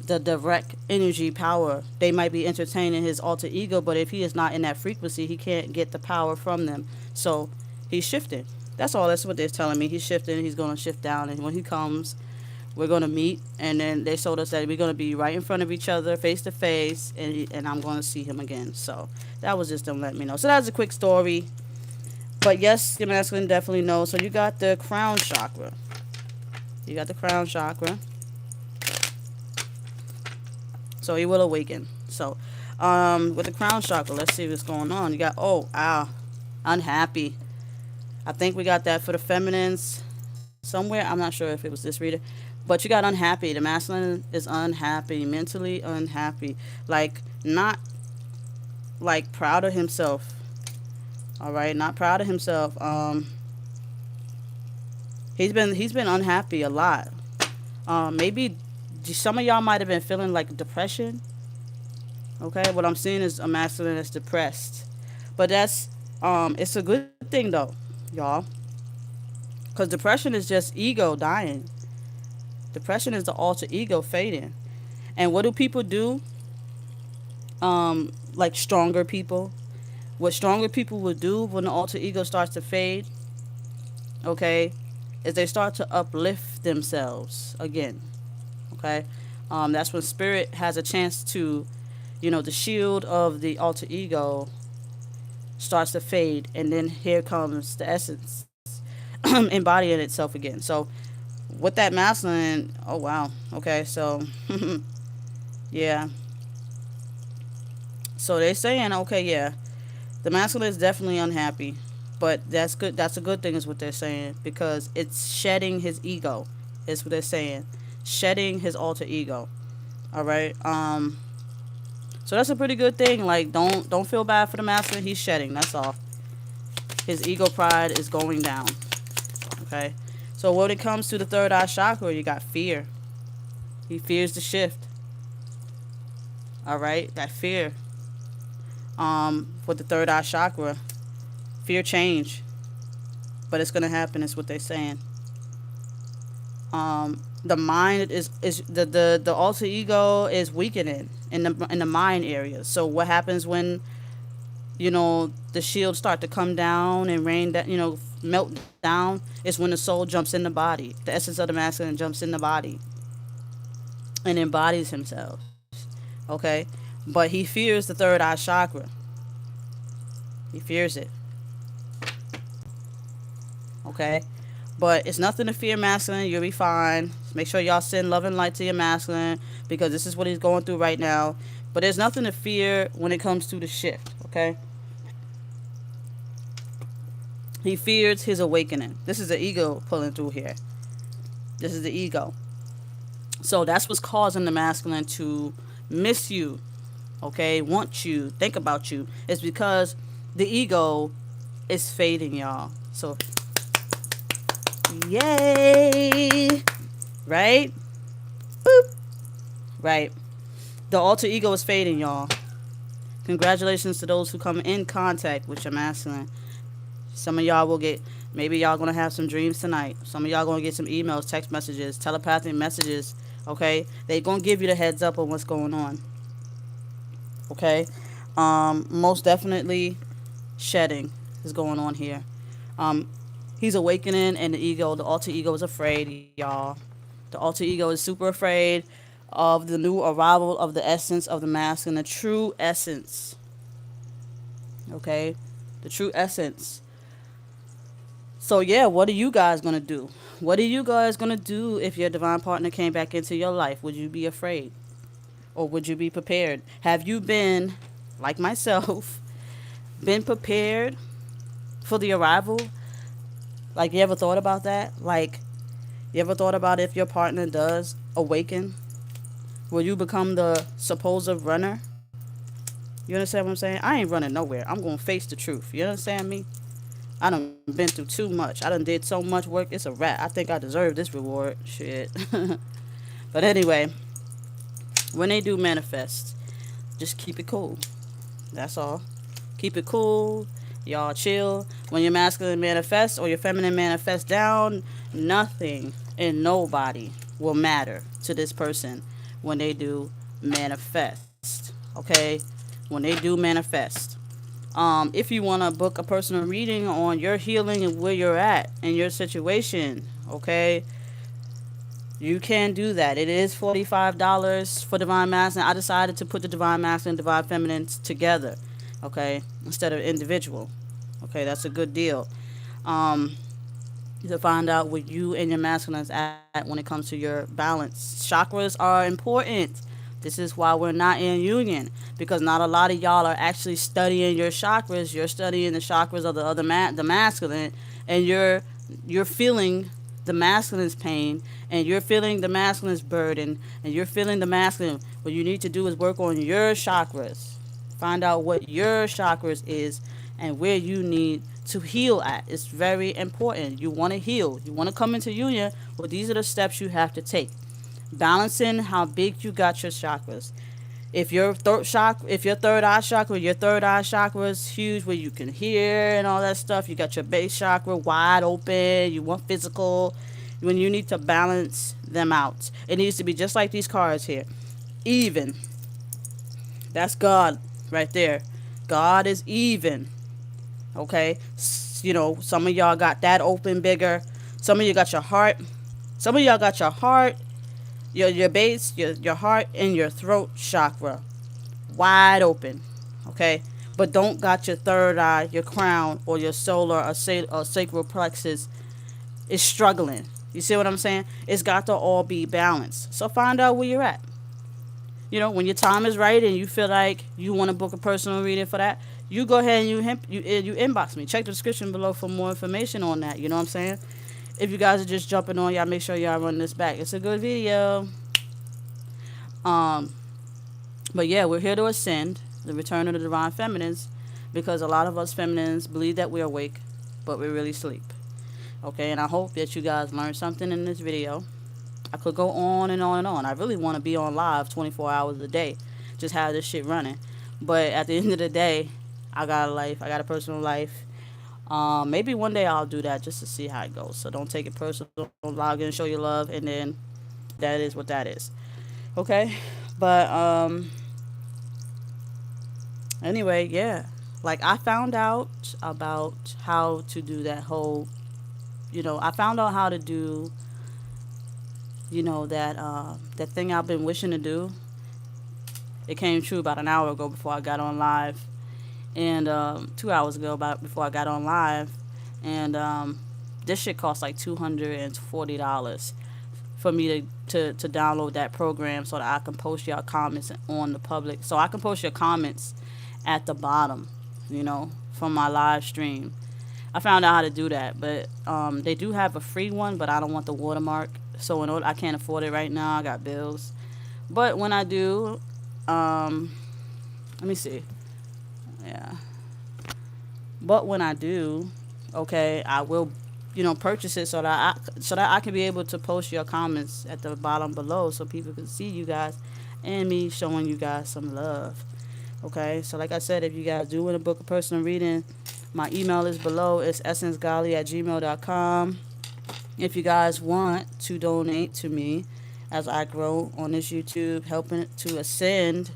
the direct energy power. They might be entertaining his alter ego, but if he is not in that frequency, he can't get the power from them. So he's shifting. That's all. That's what they're telling me. He's shifting. He's going to shift down. And when he comes, we're going to meet. And then they told us that we're going to be right in front of each other, face to face, and I'm going to see him again. So that was just them letting me know. So that's a quick story. But yes, your masculine definitely knows. So you got the crown chakra. So he will awaken. So with the crown chakra, let's see what's going on. You got, unhappy. I think we got that for the feminines somewhere. I'm not sure if it was this reader. But you got unhappy. The masculine is unhappy, mentally unhappy. Like, not, like, proud of himself. All right, not proud of himself. He's been unhappy a lot. Maybe some of y'all might have been feeling like depression. Okay, what I'm seeing is a masculine that's depressed, but that's it's a good thing though, y'all, because depression is just ego dying. Depression is the alter ego fading. And what do people do? Like stronger people. What stronger people will do when the alter ego starts to fade, okay, is they start to uplift themselves again. Okay, that's when spirit has a chance to, the shield of the alter ego starts to fade, and then here comes the essence embodying itself again. So with that masculine, oh wow, okay, so yeah, so they're saying, okay, yeah, the masculine is definitely unhappy, but that's good. That's a good thing, is what they're saying, because it's shedding his ego. Is what they're saying, shedding his alter ego. All right. So that's a pretty good thing. Like, don't feel bad for the masculine. He's shedding. That's all. His ego pride is going down. Okay. So when it comes to the third eye chakra, you got fear. He fears the shift. All right. That fear. For the third eye chakra, fear change, but it's gonna happen. Is what they're saying. The mind is the alter ego is weakening in the mind area. So what happens when the shields start to come down and rain that melt down, is when the soul jumps in the body. The essence of the masculine jumps in the body and embodies himself. Okay, but he fears the third eye chakra. He fears it. Okay, but it's nothing to fear, masculine. You'll be fine. Make sure y'all send love and light to your masculine, because this is what he's going through right now. But there's nothing to fear when it comes to the shift. Okay, he fears his awakening. This is the ego pulling through here. This is the ego. So that's what's causing the masculine to miss you. Okay, want you, think about you. It's because the ego is fading, y'all. So yay, right? Boop. Right. The alter ego is fading, y'all. Congratulations to those who come in contact with your masculine. Some of y'all will get, maybe y'all gonna have some dreams tonight. Some of y'all gonna get some emails, text messages, telepathic messages. Okay, they gonna give you the heads up on what's going on. Okay, most definitely, shedding is going on here. He's awakening, and the alter ego is afraid, y'all. The alter ego is super afraid of the new arrival of the essence of the masculine, the true essence. Okay, the true essence. So yeah, what are you guys gonna do? What are you guys gonna do if your divine partner came back into your life? Would you be afraid, or would you be prepared? Have you been, like myself, been prepared for the arrival? Like, you ever thought about that? Like, you ever thought about if your partner does awaken, will you become the supposed runner? You understand what I'm saying? I ain't running nowhere. I'm gonna face the truth. You understand me? I done been through too much. I done did so much work. It's a wrap. I think I deserve this reward. Shit. But anyway, when they do manifest, just keep it cool. That's all. Keep it cool. Y'all chill. When your masculine manifests or your feminine manifests down, nothing and nobody will matter to this person when they do manifest. Okay? When they do manifest. If you want to book a personal reading on your healing and where you're at in your situation, okay, you can do that. It is $45 for Divine Masculine. I decided to put the Divine Masculine and Divine Feminine together, okay, instead of individual. Okay, that's a good deal. To find out where you and your masculine is at when it comes to your balance. Chakras are important. This is why we're not in union, because not a lot of y'all are actually studying your chakras. You're studying the chakras of the masculine, and you're feeling the masculine's pain, and you're feeling the masculine's burden, and you're feeling the masculine. What you need to do is work on your chakras. Find out what your chakras is, and where you need to heal at. It's very important. You want to heal. You want to come into union. Well, these are the steps you have to take. Balancing how big you got your chakras. If your third eye chakra is huge, where you can hear and all that stuff. You got your base chakra wide open. You want physical. When you need to balance them out, it needs to be just like these cards here. Even. That's God right there. God is even. Okay, some of y'all got that open bigger. Some of you got your heart. Some of y'all got your heart, your base, your heart, and your throat chakra wide open. Okay, but don't got your third eye, your crown, or your solar or sacral plexus is struggling. You see what I'm saying? It's got to all be balanced. So find out where you're at. When your time is right and you feel like you want to book a personal reading for that, you go ahead and you inbox me. Check the description below for more information on that. You know what I'm saying? If you guys are just jumping on, y'all make sure y'all run this back. It's a good video. Um, but yeah, we're here to ascend, the return of the divine feminines, because a lot of us feminines believe that we're awake, but we really sleep. Okay, and I hope that you guys learned something in this video. I could go on and on and on. I really want to be on live 24 hours a day. Just have this shit running. But at the end of the day, I got a life. I got a personal life. Maybe one day I'll do that just to see how it goes. So don't take it personal. Don't log in and show your love. And then that is what that is. Okay? But anyway, yeah. Like I found out about how to do that whole, I found out how to do that thing I've been wishing to do. It came true about an hour ago before I got on live, and 2 hours ago before I got on live, and this shit costs like $240 for me to download that program so that I can post your comments on the public, so I can post your comments at the bottom, from my live stream. I found out how to do that, but they do have a free one, but I don't want the watermark. So I can't afford it right now. I got bills. But when I do, let me see. Yeah. But when I do, okay, I will, purchase it so that I can be able to post your comments at the bottom below so people can see you guys and me showing you guys some love. Okay, so like I said, if you guys do want to book a personal reading, my email is below. It's essencegodly@gmail.com. If you guys want to donate to me as I grow on this YouTube, helping to ascend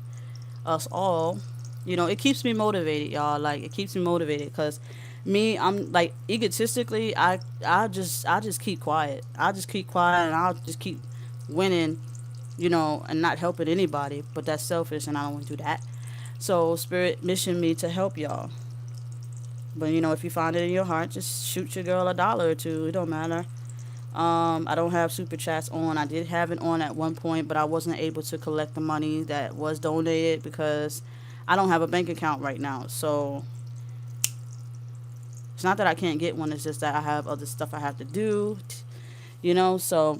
us all, it keeps me motivated, y'all. Like, it keeps me motivated because I'm like, egotistically, I just keep quiet. I just keep quiet and I'll just keep winning, and not helping anybody. But that's selfish and I don't want to do that. So Spirit mission me to help y'all. But, if you find it in your heart, just shoot your girl $1 or $2. It don't matter. I don't have super chats on. I did have it on at one point, but I wasn't able to collect the money that was donated because I don't have a bank account right now. So it's not that I can't get one. It's just that I have other stuff I have to do, So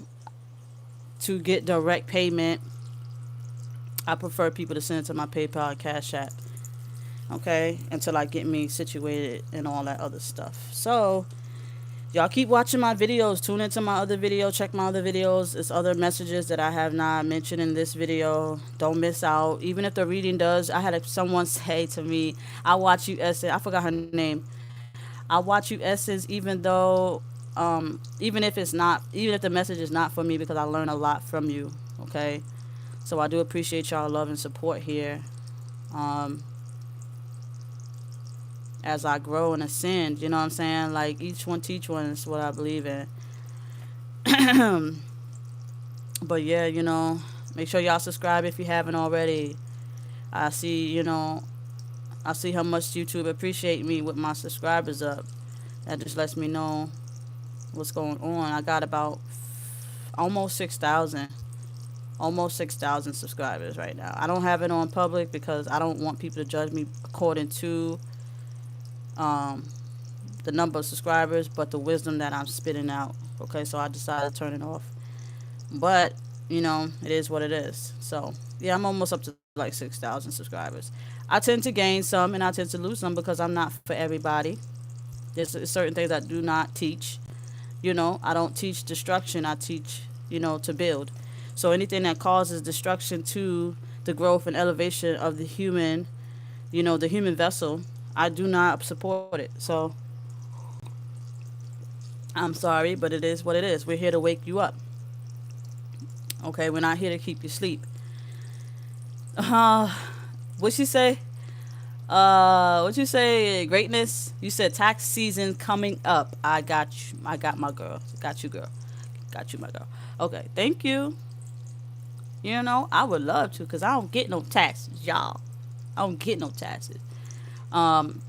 to get direct payment, I prefer people to send it to my PayPal and Cashapp. Okay, until I get me situated and all that other stuff. So y'all keep watching my videos. Tune into my other video. Check my other videos. It's other messages that I have not mentioned in this video. Don't miss out. Even if the reading does, I had someone say to me, I watch you Essence. I forgot her name. I watch you Essence even if the message is not for me, because I learn a lot from you. Okay, so I do appreciate y'all love and support here. As I grow and ascend, you know what I'm saying? Like, each one teach one is what I believe in. But yeah, make sure y'all subscribe if you haven't already. I see how much YouTube appreciate me with my subscribers up. That just lets me know what's going on. I got about almost 6,000 subscribers right now. I don't have it on public because I don't want people to judge me according to the number of subscribers, but the wisdom that I'm spitting out. Okay, so I decided to turn it off. But, it is what it is. So, yeah, I'm almost up to like 6,000 subscribers. I tend to gain some and I tend to lose some because I'm not for everybody. There's certain things I do not teach. I don't teach destruction. I teach, to build. So anything that causes destruction to the growth and elevation of the human vessel, I do not support it. So I'm sorry, but it is what it is. We're here to wake you up. Okay, we're not here to keep you asleep. Uh, what you say? What you say? Greatness. You said tax season coming up. I got you. I got my girl. Got you, girl. Got you, my girl. Okay, thank you. I would love to, cause I don't get no taxes, y'all. I don't get no taxes. Um,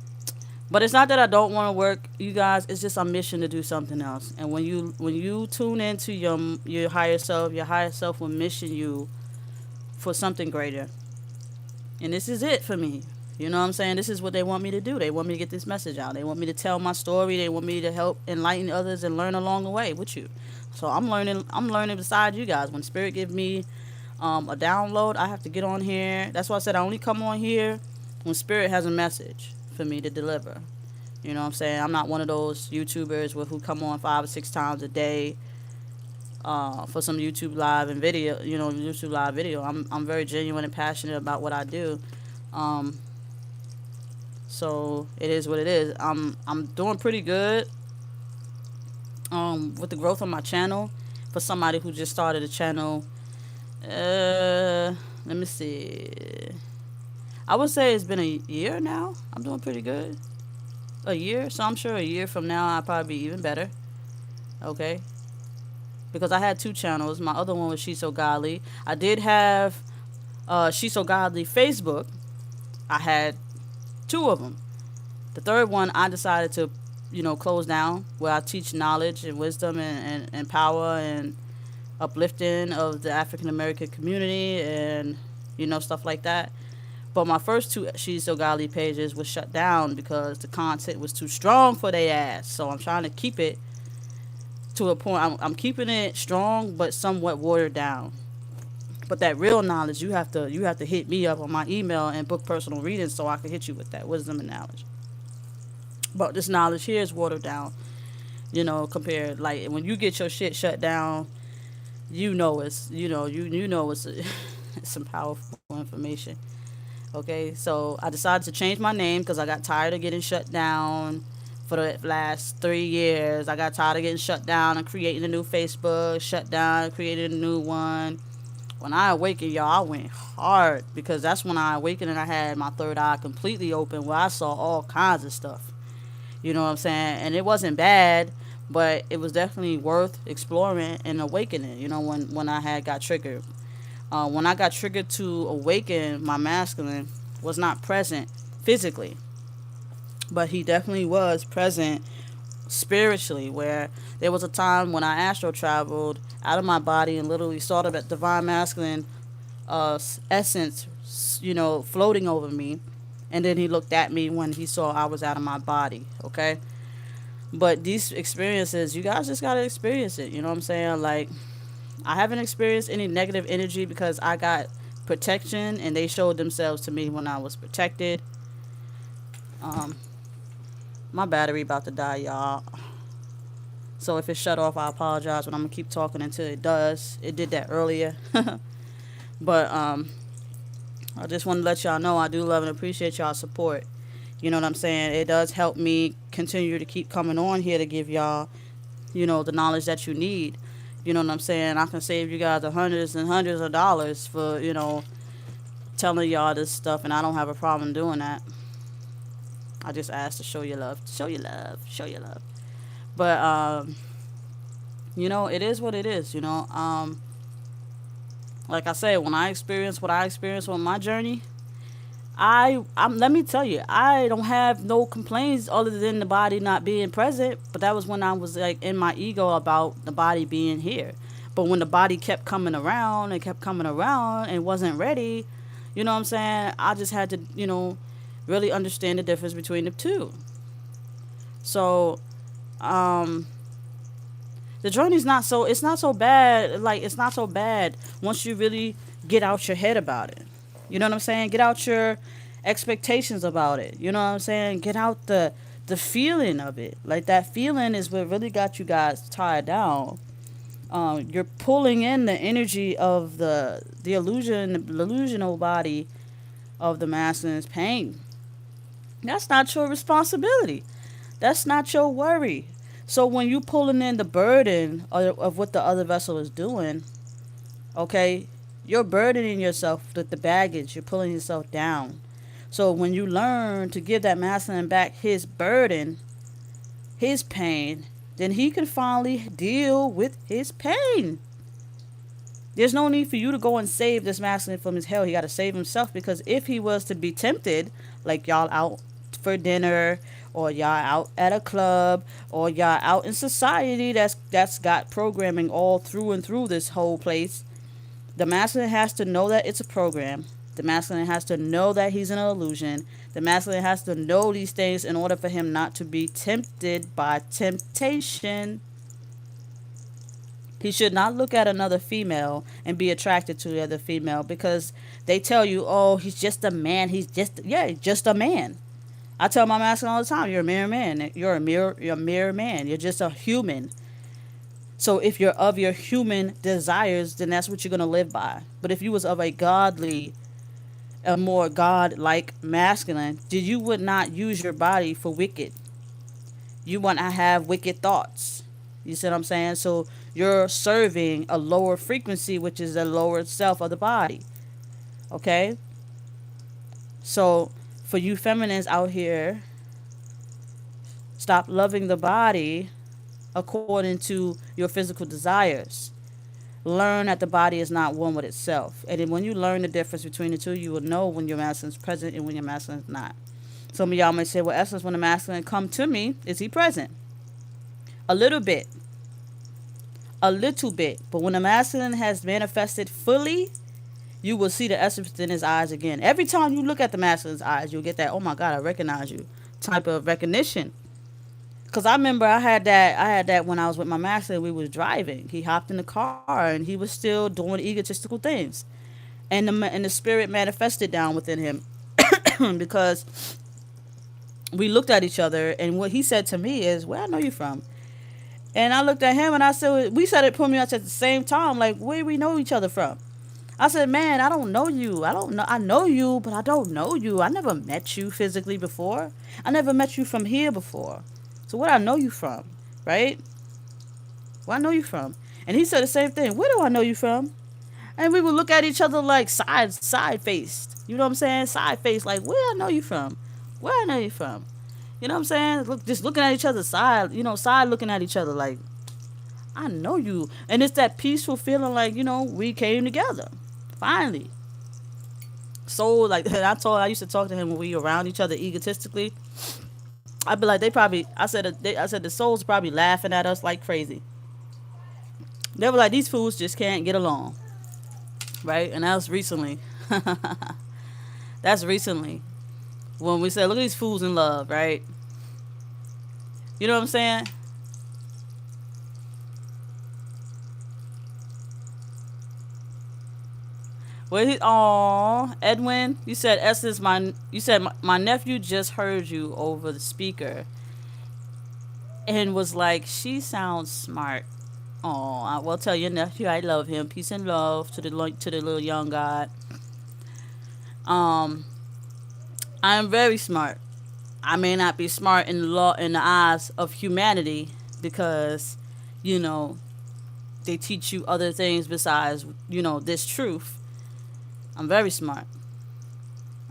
but it's not that I don't want to work, you guys. It's just I'm mission to do something else. And when you tune into your higher self will mission you for something greater. And this is it for me. You know what I'm saying? This is what they want me to do. They want me to get this message out. They want me to tell my story. They want me to help enlighten others and learn along the way with you. So I'm learning. I'm learning beside you guys. When Spirit gives me a download, I have to get on here. That's why I said I only come on here when Spirit has a message for me to deliver. You know what I'm saying? I'm not one of those YouTubers who come on 5 or 6 times a day for some YouTube live and video. YouTube live video. I'm very genuine and passionate about what I do. So it is what it is. I'm doing pretty good with the growth of my channel. For somebody who just started a channel, let me see. I would say it's been a year now. I'm doing pretty good. A year, so I'm sure a year from now I'll probably be even better. Okay, because I had 2 channels. My other one was shesogodly. I did have shesogodly Facebook. I had 2 of them. The third one I decided to, close down, where I teach knowledge and wisdom and power and uplifting of the African American community and, stuff like that. But my first 2 She's So Godly pages was shut down because the content was too strong for their ass. So I'm trying to keep it to a point. I'm keeping it strong but somewhat watered down. But that real knowledge, you have to hit me up on my email and book personal readings so I can hit you with that wisdom and knowledge. But this knowledge here is watered down, compared, like, when you get your shit shut down, it's it's some powerful information. Okay, so I decided to change my name because I got tired of getting shut down for the last 3 years. I got tired of getting shut down and creating a new Facebook, shut down and created a new one. When I awakened, y'all, I went hard because that's when I awakened and I had my third eye completely open where I saw all kinds of stuff. You know what I'm saying? And it wasn't bad, but it was definitely worth exploring and awakening, when I had got triggered. When I got triggered to awaken, my masculine was not present physically, but he definitely was present spiritually, where there was a time when I astral traveled out of my body and literally saw the divine masculine essence, floating over me. And then he looked at me when he saw I was out of my body, okay? But these experiences, you guys just got to experience it, you know what I'm saying? Like, I haven't experienced any negative energy because I got protection and they showed themselves to me when I was protected. My battery about to die, y'all. So if it shut off, I apologize, but I'm going to keep talking until it does. It did that earlier. But I just want to let y'all know I do love and appreciate y'all support. You know what I'm saying? It does help me continue to keep coming on here to give y'all, the knowledge that you need. You know what I'm saying? I can save you guys hundreds and hundreds of dollars for, telling y'all this stuff, and I don't have a problem doing that. I just ask to show you love. Show you love. Show you love. But, it is what it is, like I said, when I experienced what I experienced on my journey, let me tell you, I don't have no complaints other than the body not being present. But that was when I was like in my ego about the body being here. But when the body kept coming around and wasn't ready, you know what I'm saying? I just had to, really understand the difference between the two. So, the journey's it's not so bad. Like, it's not so bad once you really get out your head about it. You know what I'm saying? Get out your expectations about it. You know what I'm saying? Get out the feeling of it. Like that feeling is what really got you guys tied down. You're pulling in the energy of the illusion, the illusional body of the masculine's pain. That's not your responsibility. That's not your worry. So when you pulling in the burden of what the other vessel is doing, okay, you're burdening yourself with the baggage. You're pulling yourself down. So when you learn to give that masculine back his burden, his pain, then he can finally deal with his pain. There's no need for you to go and save this masculine from his hell. He got to save himself, because if he was to be tempted, like y'all out for dinner, or y'all out at a club, or y'all out in society that's got programming all through and through this whole place, the masculine has to know that it's a program. The masculine has to know that he's in an illusion. The masculine has to know these things in order for him not to be tempted by temptation. He should not look at another female and be attracted to the other female, because they tell you, oh, he's just a man. Yeah, just a man. I tell my masculine all the time, you're a mere man. You're a mere man. You're just a human. So if you're of your human desires, then that's what you're going to live by. But if you was of a more God-like masculine, then you would not use your body for wicked. You want to have wicked thoughts. You see what I'm saying? So you're serving a lower frequency, which is the lower self of the body. Okay? So for you feminines out here, stop loving the body according to your physical desires. Learn that the body is not one with itself. And then when you learn the difference between the two, you will know when your masculine is present and when your masculine is not. Some of y'all may say, well, Essence, when the masculine come to me, is he present? A little bit. A little bit. But when the masculine has manifested fully, you will see the essence in his eyes again. Every time you look at the masculine's eyes, you'll get that, oh my God, I recognize you type of recognition. Because I remember I had that when I was with my masculine. We was driving. He hopped in the car and he was still doing egotistical things. And the spirit manifested down within him. Because we looked at each other, and what he said to me is, where I know you from? And I looked at him and I said, we said it pretty much at the same time, like, where we know each other from? I said, man, I don't know you. I know you, but I don't know you. I never met you physically before. I never met you from here before. So where do I know you from? Right? Where I know you from? And he said the same thing. Where do I know you from? And we would look at each other like side faced. You know what I'm saying? Side faced, like, where I know you from? Where I know you from? You know what I'm saying? Just looking at each other side looking at each other like, I know you. And it's that peaceful feeling like, we came together. Finally. So, like, I used to talk to him when we were around each other egotistically. I'd be like, I said the souls probably laughing at us like crazy. They were like, these fools just can't get along. Right? And that was recently. That's recently. When we said, look at these fools in love, right? You know what I'm saying? Edwin, you said Essence, my nephew just heard you over the speaker and was like, she sounds smart. Oh, I will tell your nephew I love him. Peace and love to the little young God. I am very smart. I may not be smart in the eyes of humanity, because, they teach you other things besides, this truth. I'm very smart.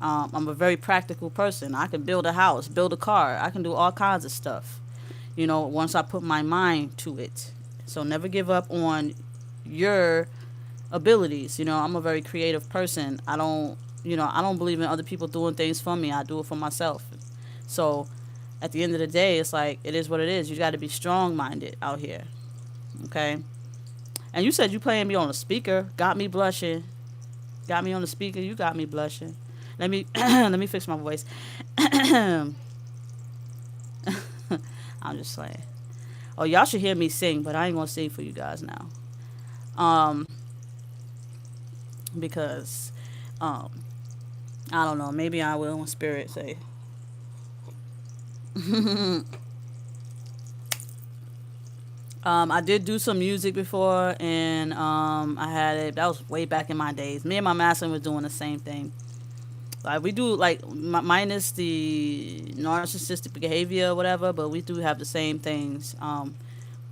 I'm a very practical person. I can build a house, build a car. I can do all kinds of stuff, once I put my mind to it. So never give up on your abilities. I'm a very creative person. I don't believe in other people doing things for me. I do it for myself. So at the end of the day, it's like, it is what it is. You got to be strong-minded out here. Okay? And you said you playing me on the speaker. Got me blushing. Got me on the speaker. You got me blushing. Let me let me fix my voice. I'm just saying. Oh, y'all should hear me sing, but I ain't gonna sing for you guys now. Because I don't know. Maybe I will when spirit say. I did do some music before, and I had it. That was way back in my days. Me and my master was doing the same thing. Like we do, like minus the narcissistic behavior, or whatever. But we do have the same things.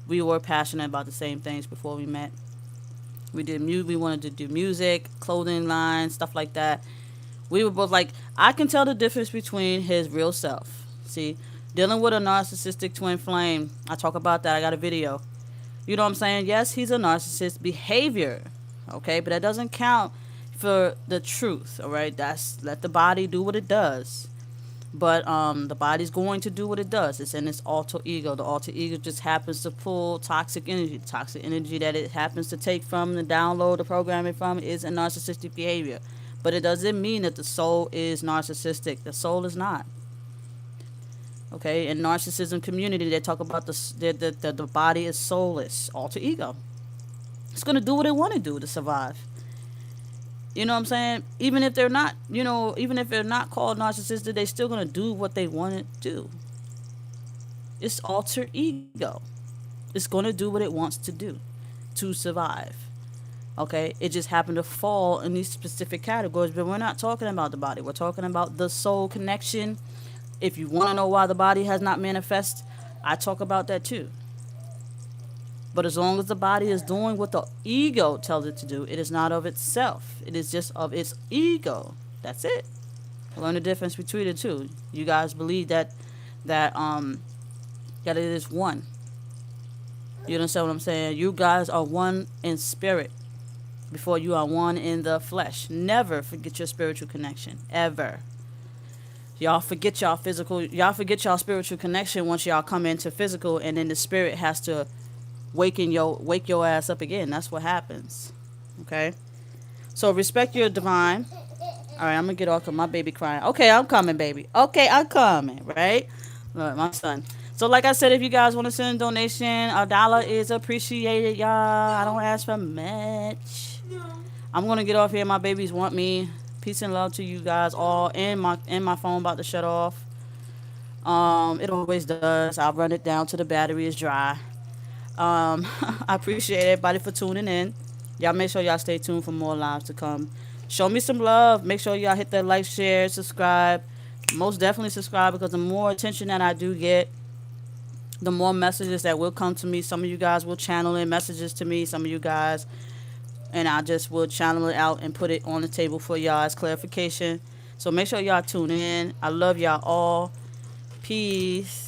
We were passionate about the same things before we met. We did We wanted to do music, clothing lines, stuff like that. We were both like, I can tell the difference between his real self. See, dealing with a narcissistic twin flame. I talk about that. I got a video. You know what I'm saying? Yes, he's a narcissist behavior. Okay, but that doesn't count for the truth. All right, that's let the body do what it does. But the body's going to do what it does. It's in its alter ego. The alter ego just happens to pull toxic energy that it happens to take from the download, the programming from is a narcissistic behavior. But it doesn't mean that the soul is narcissistic. The soul is not. Okay, in narcissism community, they talk about the body is soulless, alter ego. It's gonna do what it want to do to survive. You know what I'm saying? Even if they're not, even if they're not called narcissistic, they still gonna do what they want to do. It's alter ego. It's gonna do what it wants to do to survive. Okay, it just happened to fall in these specific categories, but we're not talking about the body. We're talking about the soul connection. If you want to know why the body has not manifest, I talk about that too. But as long as the body is doing what the ego tells it to do, it is not of itself. It is just of its ego. That's it. Learn the difference between the two. You guys believe that it is one. You understand what I'm saying? You guys are one in spirit before you are one in the flesh. Never forget your spiritual connection. Ever. Y'all forget y'all spiritual connection once y'all come into physical, and then the spirit has to wake your ass up again. That's what happens. Okay? So respect your divine. All right, I'm gonna get off because my baby crying. Okay, I'm coming, baby. Okay, I'm coming. Right? Look, my son. So like I said, if you guys want to send a donation, $1 is appreciated, y'all. I don't ask for much. I'm gonna get off here. My babies want me. Peace and love to you guys all. And my phone about to shut off. It always does. I'll run it down till the battery is dry. I appreciate everybody for tuning in. Y'all make sure y'all stay tuned for more lives to come. Show me some love. Make sure y'all hit that like, share, subscribe. Most definitely subscribe, because the more attention that I do get, the more messages that will come to me. Some of you guys will channel in messages to me. Some of you guys, and I just will channel it out and put it on the table for y'all as clarification. So make sure y'all tune in. I love y'all all. Peace.